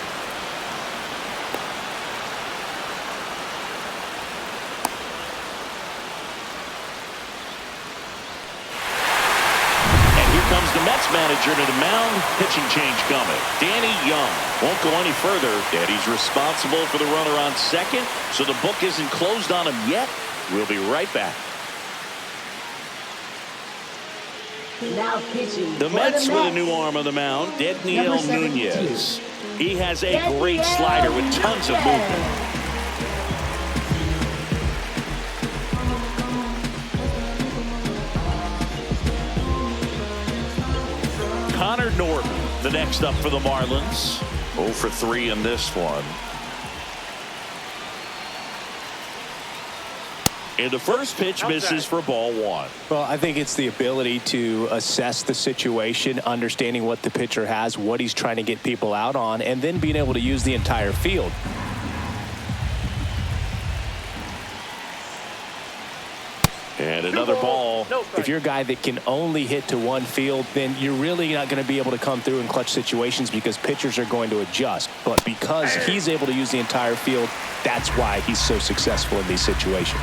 Comes the Mets manager to the mound. Pitching change coming. Danny Young won't go any further, and he's responsible for the runner on second, so the book isn't closed on him yet. We'll be right back. Now pitching The for Mets the with a Mets. new arm on the mound, Dedniel Number 72. Nunez. He has a great slider with tons of movement. Connor Norton, the next up for the Marlins. 0 for 3 in this one. And the first pitch misses for ball one. Well, I think it's the ability to assess the situation, understanding what the pitcher has, what he's trying to get people out on, and then being able to use the entire field. And another ball. If you're a guy that can only hit to one field, then you're really not going to be able to come through in clutch situations because pitchers are going to adjust. But because he's able to use the entire field, that's why he's so successful in these situations.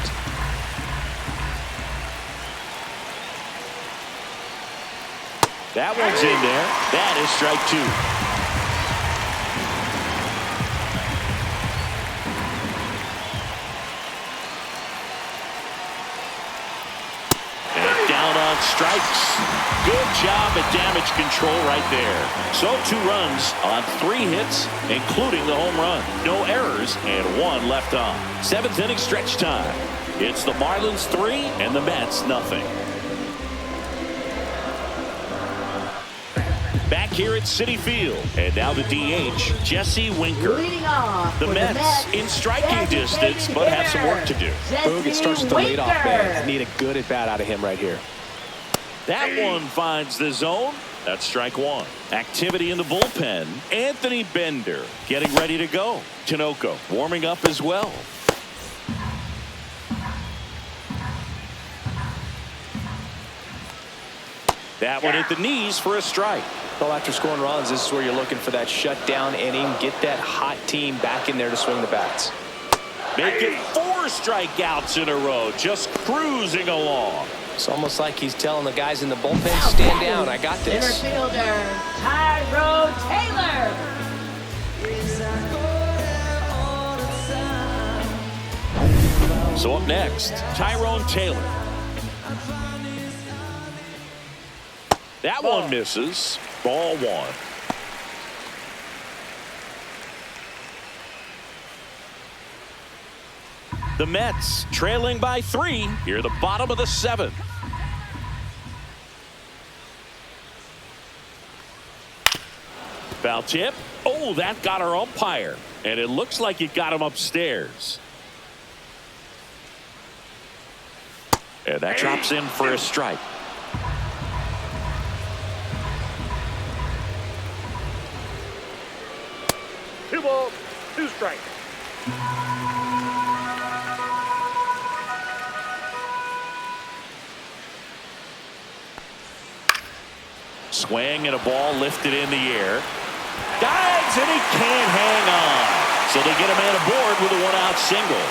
That one's in there. That is strike two. Strikes. Good job at damage control right there. So 2 runs on 3 hits, including the home run. No errors and 1 left on. 7th inning stretch time. It's the Marlins 3 and the Mets nothing. Back here at Citi Field. And now the DH, Jesse Winker. Leading off The for Mets the in striking distance, but have some work to do. Boog, it starts with the leadoff man. Need a good at bat out of him right here. That one finds the zone. That's strike 1. Activity in the bullpen. Anthony Bender getting ready to go. Tinoco warming up as well. That one at the knees for a strike. Well, after scoring runs, this is where you're looking for that shutdown inning. Get that hot team back in there to swing the bats. Make it 4 strikeouts in a row. Just cruising along. It's almost like he's telling the guys in the bullpen, stand down, I got this. Center fielder Tyrone Taylor. So up next, Tyrone Taylor. That one misses. Ball 1. The Mets trailing by 3 here at the bottom of the 7th. Foul tip. Oh, that got our umpire. And it looks like it got him upstairs. And that drops in for a strike. Two balls, 2 strikes. Swing and a ball lifted in the air. Dives and he can't hang on. So they get a man aboard with a 1-out single.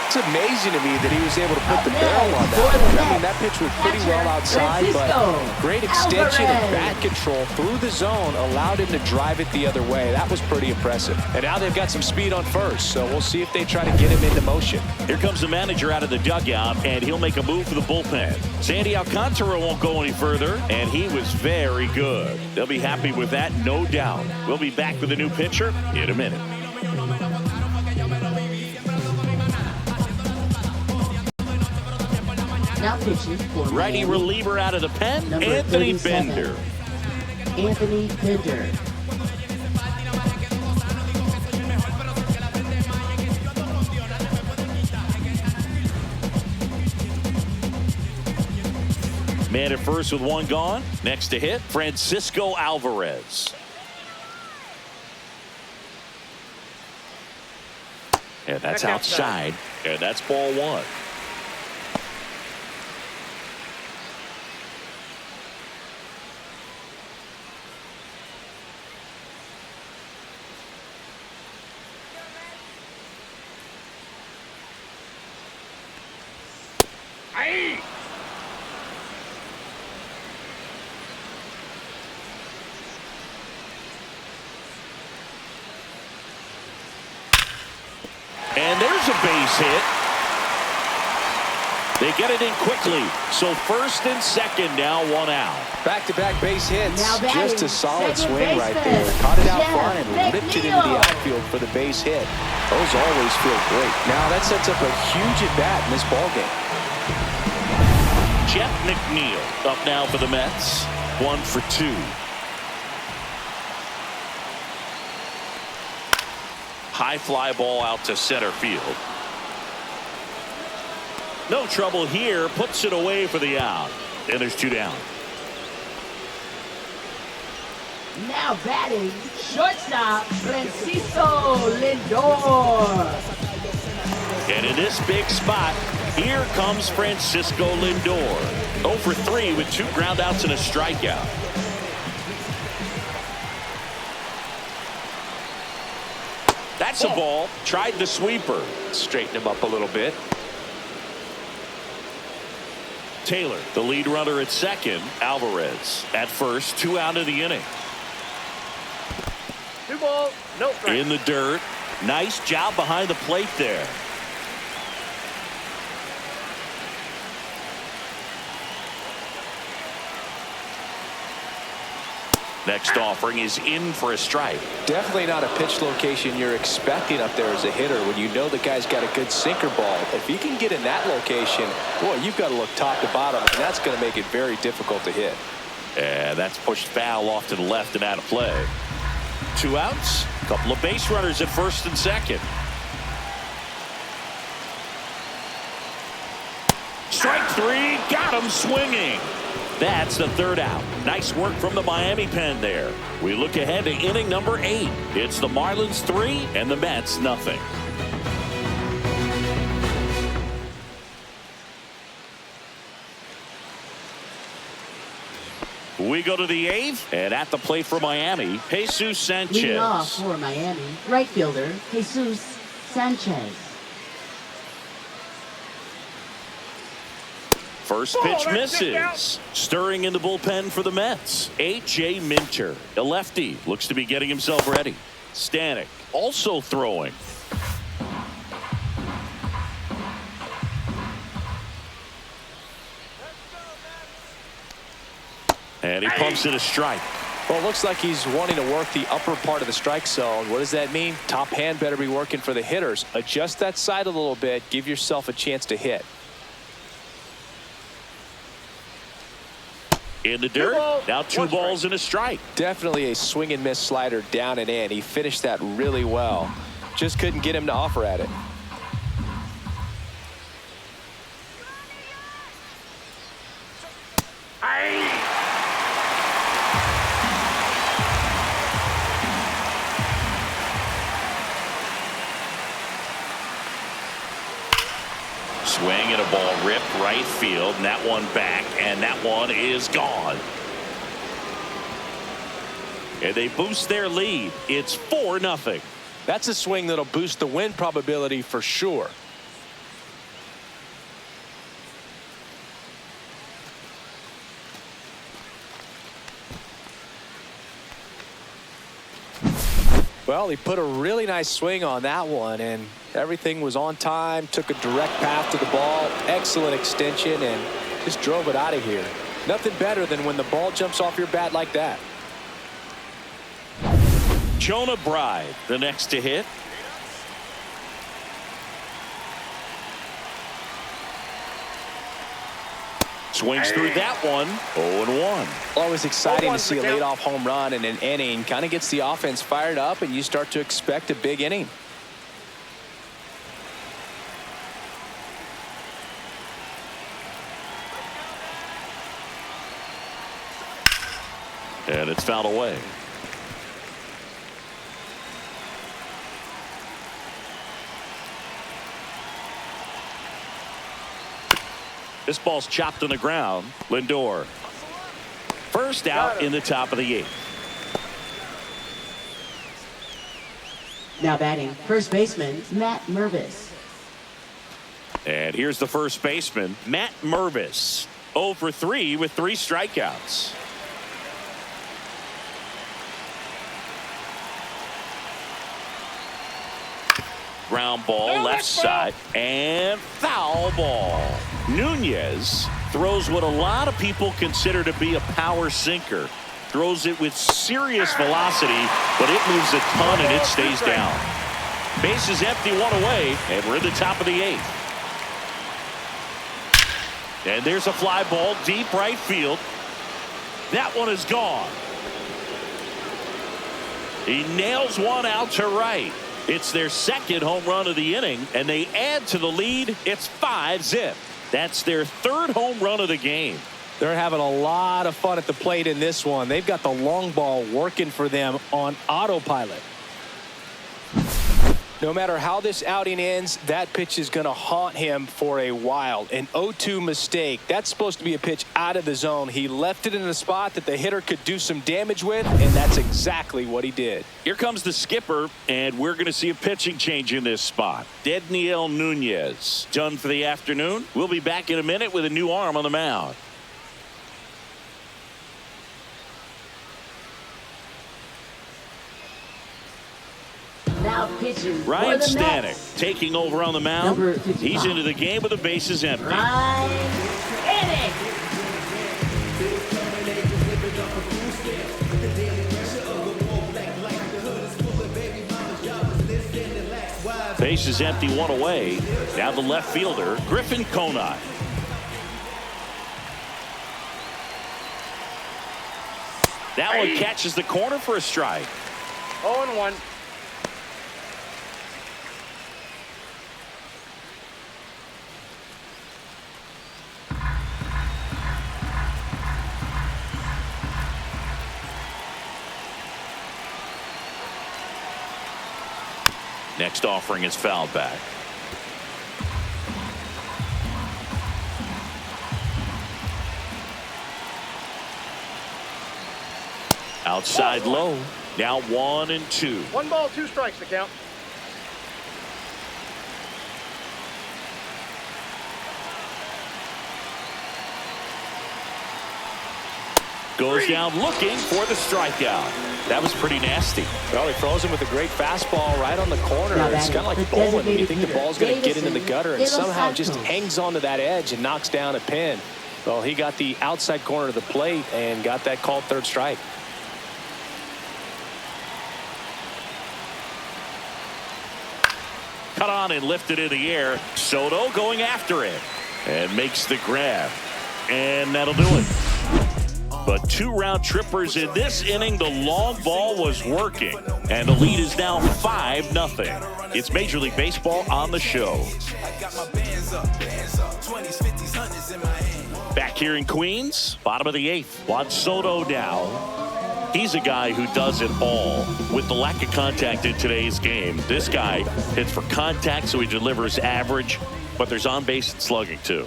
It's amazing to me that he was able to put the barrel on that. I mean, that pitch was pretty well outside, but great extension and bat control through the zone allowed him to drive it the other way. That was pretty impressive. And now they've got some speed on first, so we'll see if they try to get him into motion. Here comes the manager out of the dugout, and he'll make a move for the bullpen. Sandy Alcantara won't go any further, and he was very good. They'll be happy with that, no doubt. We'll be back with a new pitcher in a minute. Now pitching for Righty Miami, reliever out of the pen, number Anthony 37. Bender. Anthony Bender. Man at first with one gone. Next to hit, Francisco Alvarez. And that's outside. And that's ball one. And there's a base hit. They get it in quickly. So first and second now, one out. Back-to-back base hits. Now batting, Just a solid second swing right baseman, there. Caught it out Jeff front and ripped it into the outfield for the base hit. Those always feel great. Now that sets up a huge at-bat in this ballgame. Jeff McNeil up now for the Mets. 1 for 2. High fly ball out to center field. No trouble here. Puts it away for the out. And there's 2 down. Now batting, shortstop, Francisco Lindor. And in this big spot, here comes Francisco Lindor. 0 for 3 with 2 groundouts and a strikeout. That's a ball. Tried the sweeper. Straighten him up a little bit. Taylor, the lead runner at second. Alvarez at first. 2 out of the inning. 2 balls, no strikes. In the dirt. Nice job behind the plate there. Next offering is in for a strike. Definitely not a pitch location you're expecting up there as a hitter when you know the guy's got a good sinker ball. If he can get in that location, boy, you've got to look top to bottom, and that's going to make it very difficult to hit. And that's pushed foul off to the left and out of play. 2 outs. A couple of base runners at first and second. Strike 3. Got him swinging. That's the 3rd out. Nice work from the Miami pen there. We look ahead to inning number 8. It's the Marlins 3 and the Mets nothing. We go to the 8th, and at the plate for Miami, Jesus Sanchez. Leading off for Miami, right fielder, Jesus Sanchez. First pitch misses. Stirring in the bullpen for the Mets. A.J. Minter, a lefty, looks to be getting himself ready. Stanek also throwing. And he pumps it a strike. Well, it looks like he's wanting to work the upper part of the strike zone. What does that mean? Top hand better be working for the hitters. Adjust that side a little bit. Give yourself a chance to hit. In the dirt. Now 2 balls and a strike. Definitely a swing and miss slider down and in. He finished that really well. Just couldn't get him to offer at it. Swing and a ball ripped right field, and that one back, and that one is gone. And they boost their lead. It's 4-0. That's a swing that'll boost the win probability for sure. Well, he put a really nice swing on that one, and everything was on time. Took a direct path to the ball. Excellent extension, and just drove it out of here. Nothing better than when the ball jumps off your bat like that. Jonah Bride, the next to hit. Swings through that one. 0-1. Always exciting to see a leadoff home run in an inning. Kind of gets the offense fired up, and you start to expect a big inning. And it's fouled away. This ball's chopped on the ground. Lindor. First out in the top of the 8th. Now batting, first baseman, Matt Mervis. And here's the first baseman, Matt Mervis. 0 for 3 with 3 strikeouts. Ground ball left side and foul ball. Nunez throws what a lot of people consider to be a power sinker. Throws it with serious velocity, but it moves a ton and it stays down. Base is empty, 1 away, and we're in the top of the 8th. And there's a fly ball deep right field. That one is gone. He nails one out to right. It's their second home run of the inning, and they add to the lead. It's 5-zip. That's their 3rd home run of the game. They're having a lot of fun at the plate in this one. They've got the long ball working for them on autopilot. No matter how this outing ends, that pitch is going to haunt him for a while. An 0-2 mistake. That's supposed to be a pitch out of the zone. He left it in a spot that the hitter could do some damage with, and that's exactly what he did. Here comes the skipper, and we're going to see a pitching change in this spot. Dedniel Nunez done for the afternoon. We'll be back in a minute with a new arm on the mound. Now pitching Ryan for the Stanek Mets. taking over on the mound. He's into the game with the bases empty. Ryan Stanek. Base is empty, 1 away. Now the left fielder, Griffin Conine. That one catches the corner for a strike. 0-1. Next offering is fouled back. Outside low. Now 1-2. 1 ball, 2 strikes to count. Goes down looking for the strikeout. That was pretty nasty. Well, he throws him with a great fastball right on the corner. Now It's kind of like bowling when you think the ball's going to get into the gutter and somehow just hangs onto that edge and knocks down a pin. Well, he got the outside corner of the plate and got that called 3rd strike. Cut on and lifted in the air. Soto going after it and makes the grab. And that'll do it. But 2 round trippers in this inning. The long ball was working. And the lead is now 5-0. It's Major League Baseball on the show. Back here in Queens, bottom of the 8th. Juan Soto now. He's a guy who does it all. With the lack of contact in today's game, this guy hits for contact, so he delivers average. But there's on-base and slugging, too.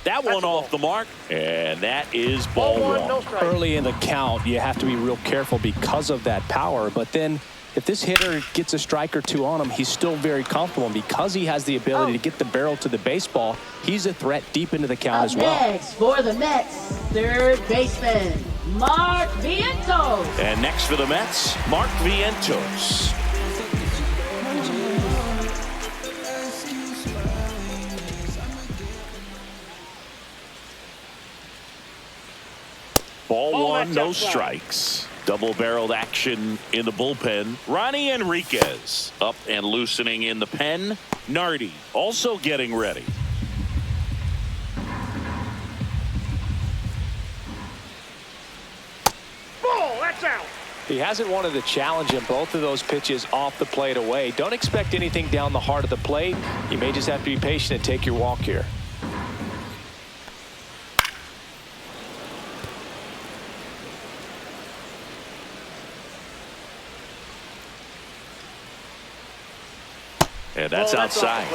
That one off the mark, and that is ball 1. No strike. Early in the count, you have to be real careful because of that power, but then if this hitter gets a strike or two on him, he's still very comfortable. And because he has the ability to get the barrel to the baseball, he's a threat deep into the count as well. Next for the Mets, third baseman, Mark Vientos. And next for the Mets, Mark Vientos. Ball one, no strikes. Double-barreled action in the bullpen. Ronnie Enriquez up and loosening in the pen. Nardi also getting ready. Ball, that's out. He hasn't wanted to challenge him. Both of those pitches off the plate away. Don't expect anything down the heart of the plate. You may just have to be patient and take your walk here. And that's outside.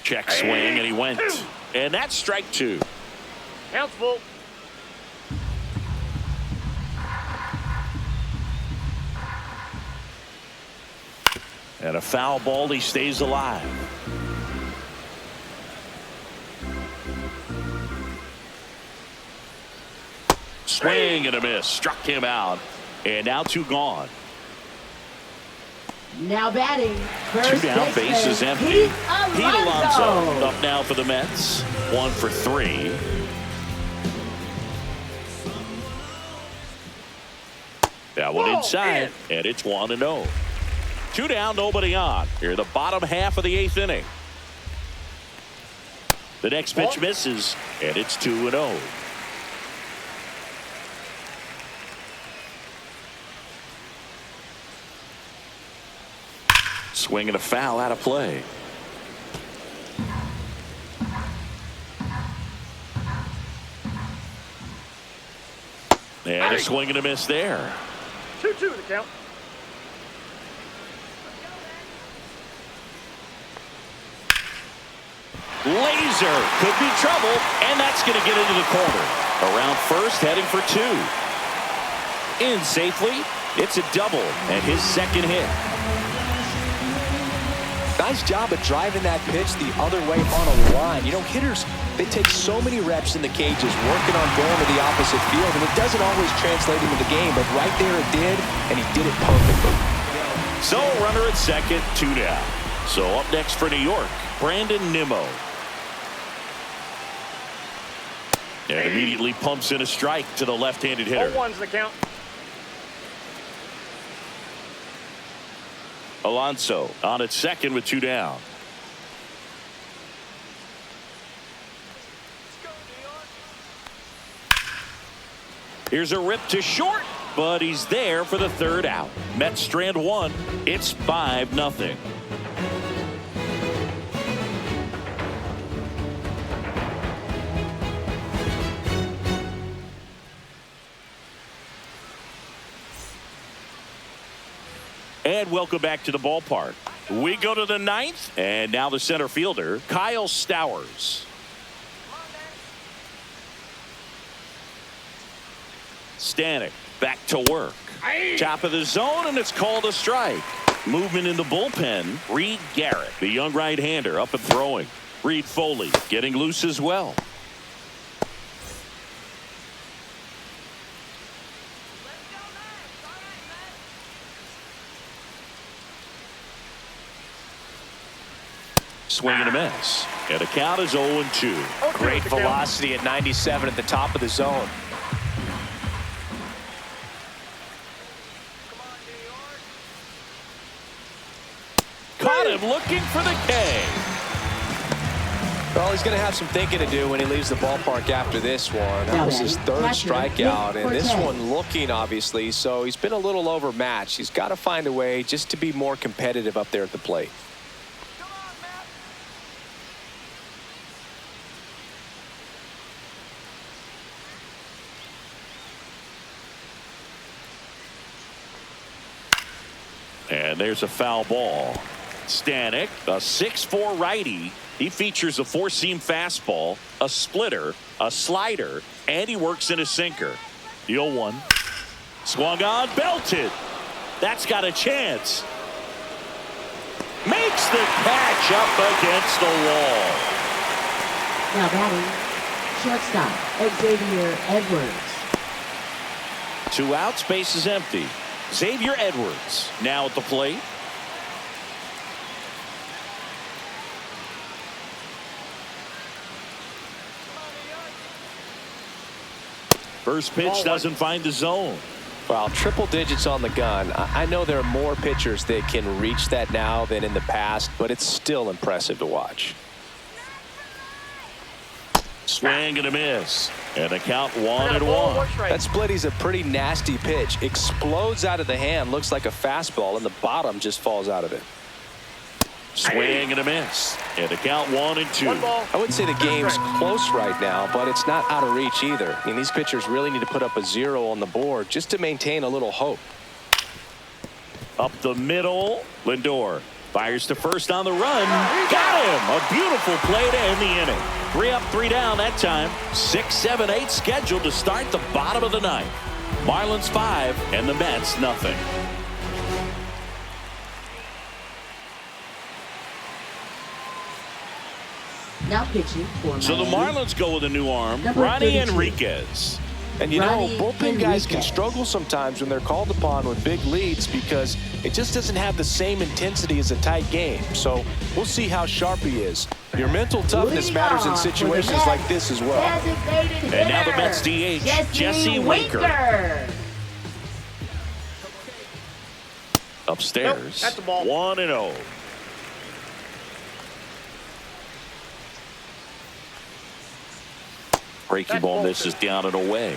Check swing, and he went. And that's strike two. Count's full. And a foul ball, he stays alive. Swing and a miss. Struck him out. And now two gone. Now batting, first two down, baseman, base is empty. Pete Pete Alonso up now for the Mets. 1 for 3. That one inside, and it's 1-0. 2 down, nobody on. Here in the bottom half of the 8th inning. The next pitch misses, and it's 2-0. Swing and a foul out of play. And a swing and a miss there. 2-2 the count. Laser could be trouble, and that's going to get into the corner. Around first, heading for 2. In safely. It's a double and his second hit. Nice job of driving that pitch the other way on a line. You know, hitters, they take so many reps in the cages working on going to the opposite field, and it doesn't always translate into the game, but right there it did, and he did it perfectly. So runner at second, 2 down. So up next for New York, Brandon Nimmo. And immediately pumps in a strike to the left-handed hitter. 0-1's the count. Alonso on at second with 2 down. Here's a rip to short, but he's there for the 3rd out. Mets strand 1. It's 5-0. And welcome back to the ballpark. We go to the 9th, and now the center fielder, Kyle Stowers. Stanek back to work. Top of the zone, and it's called a strike. Movement in the bullpen. Reed Garrett, the young right-hander, up and throwing. Reed Foley getting loose as well. Swing and a miss. And the count is 0-2. Great velocity at 97 at the top of the zone. Caught him looking for the K. Well, he's going to have some thinking to do when he leaves the ballpark after this one. That was his 3rd strikeout, and this one looking, obviously, so he's been a little overmatched. He's got to find a way just to be more competitive up there at the plate. And there's a foul ball. Stanek, a 6'4" righty, He features a four-seam fastball, a splitter, a slider, and he works in a sinker. The 0-1. Swung on, belted. That's got a chance. Makes the catch up against the wall. Now batting, shortstop, Xavier Edwards. 2 outs, base is empty. Xavier Edwards now at the plate. First pitch doesn't find the zone. Well, triple digits on the gun. I know there are more pitchers that can reach that now than in the past, but it's still impressive to watch. Swing and a miss. And a count 1-1. That splitty's a pretty nasty pitch. Explodes out of the hand. Looks like a fastball, and the bottom just falls out of it. Swing and a miss. And a count 1-2. I would say the game's close right now, but it's not out of reach either. I mean, these pitchers really need to put up a 0 on the board just to maintain a little hope. Up the middle. Lindor fires to first on the run. Got him. A beautiful play to end the inning. 3 up, 3 down that time. 6, 7, 8 scheduled to start the bottom of the ninth. Marlins 5 and the Mets nothing. Now pitching for So the Marlins go with a new arm, Ronnie Enriquez. And you know, bullpen guys can struggle sometimes when they're called upon with big leads because it just doesn't have the same intensity as a tight game. So we'll see how sharp he is. Your mental toughness matters in situations like this as well. And now the Mets DH, Jesse Winker. Upstairs, 1-0. Breaking ball misses down and away.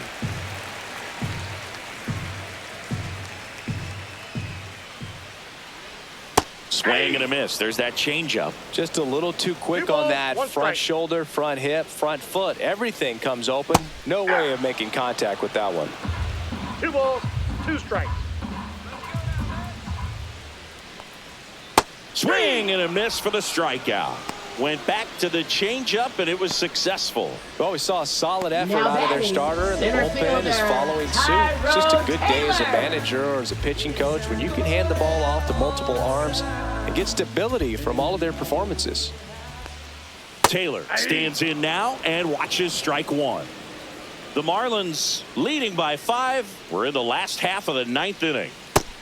Swing and a miss. There's that changeup. Just a little too quick on that front shoulder, front hip, front foot. Everything comes open. No way of making contact with that one. 2 balls, 2 strikes. Swing and a miss for the strikeout. Went back to the changeup, and it was successful. Well, we saw a solid effort out of their starter, and the bullpen is following suit. It's just a good day as a manager or as a pitching coach when you can hand the ball off to multiple arms and get stability from all of their performances. Taylor stands in now and watches strike 1. The Marlins leading by 5. We're in the last half of the 9th inning.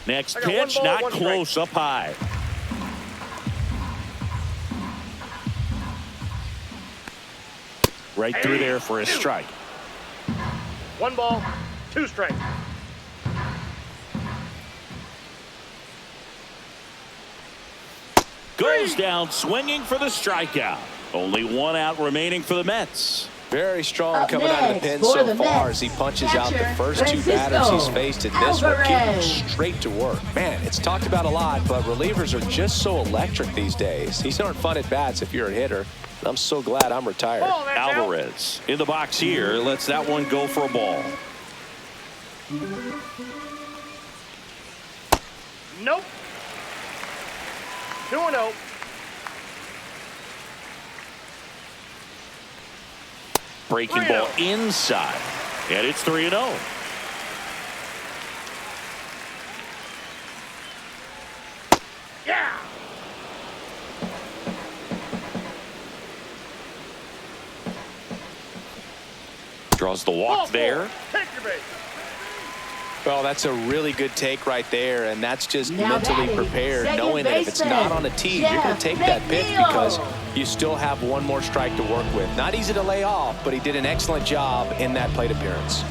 Next pitch, not close, up high. Right through there for a strike. 1 ball, 2 strikes. Goes down swinging for the strikeout. Only 1 out remaining for the Mets. Very strong coming out of the pen so far as he punches out the first 2 batters he's faced in this one, keeping straight to work. Man, it's talked about a lot, but relievers are just so electric these days. These aren't fun at bats if you're a hitter. I'm so glad I'm retired. Alvarez in the box here lets that one go for a ball. Nope. 2-0. Breaking ball inside, and it's 3-0. Yeah. Draws the walk there. Take your base. Well, that's a really good take right there, and that's just mentally prepared, knowing that if it's not on a tee, you're going to take that pitch because you still have 1 more strike to work with. Not easy to lay off, but he did an excellent job in that plate appearance.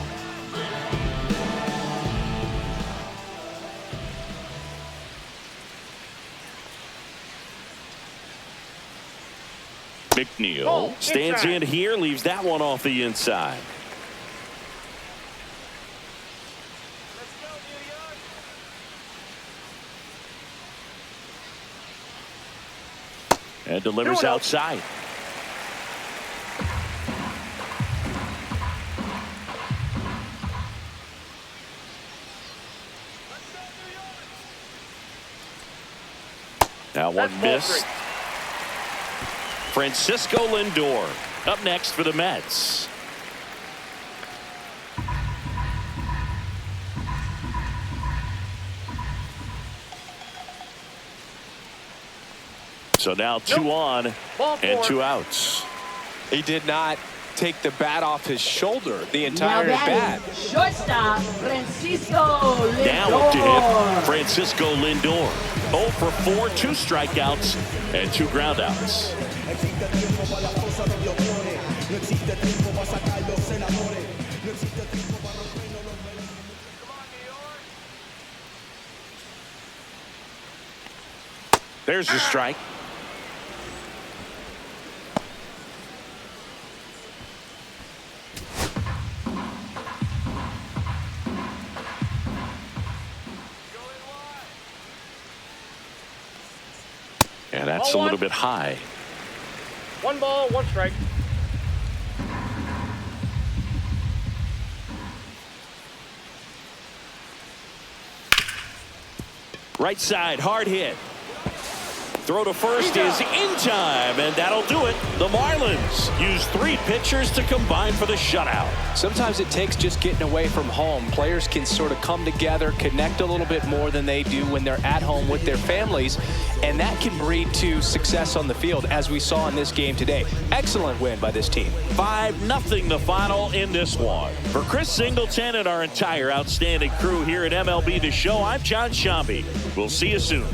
McNeil stands in here, leaves that one off the inside. And delivers outside. That one missed. Francisco Lindor up next for the Mets. So now 2 on and 2 outs. He did not take the bat off his shoulder the entire bat. Shortstop, Francisco Lindor. Now to hit Francisco Lindor. 0 for 4, 2 strikeouts, and 2 groundouts. There's the strike. And that's a little bit high. 1 ball, 1 strike. Right side, hard hit. Throw to first is in time, and that'll do it. The Marlins use 3 pitchers to combine for the shutout. Sometimes it takes just getting away from home. Players can sort of come together, connect a little bit more than they do when they're at home with their families, and that can breed to success on the field, as we saw in this game today. Excellent win by this team. 5-0 the final in this one. For Chris Singleton and our entire outstanding crew here at MLB The Show, I'm John Shambi. We'll see you soon.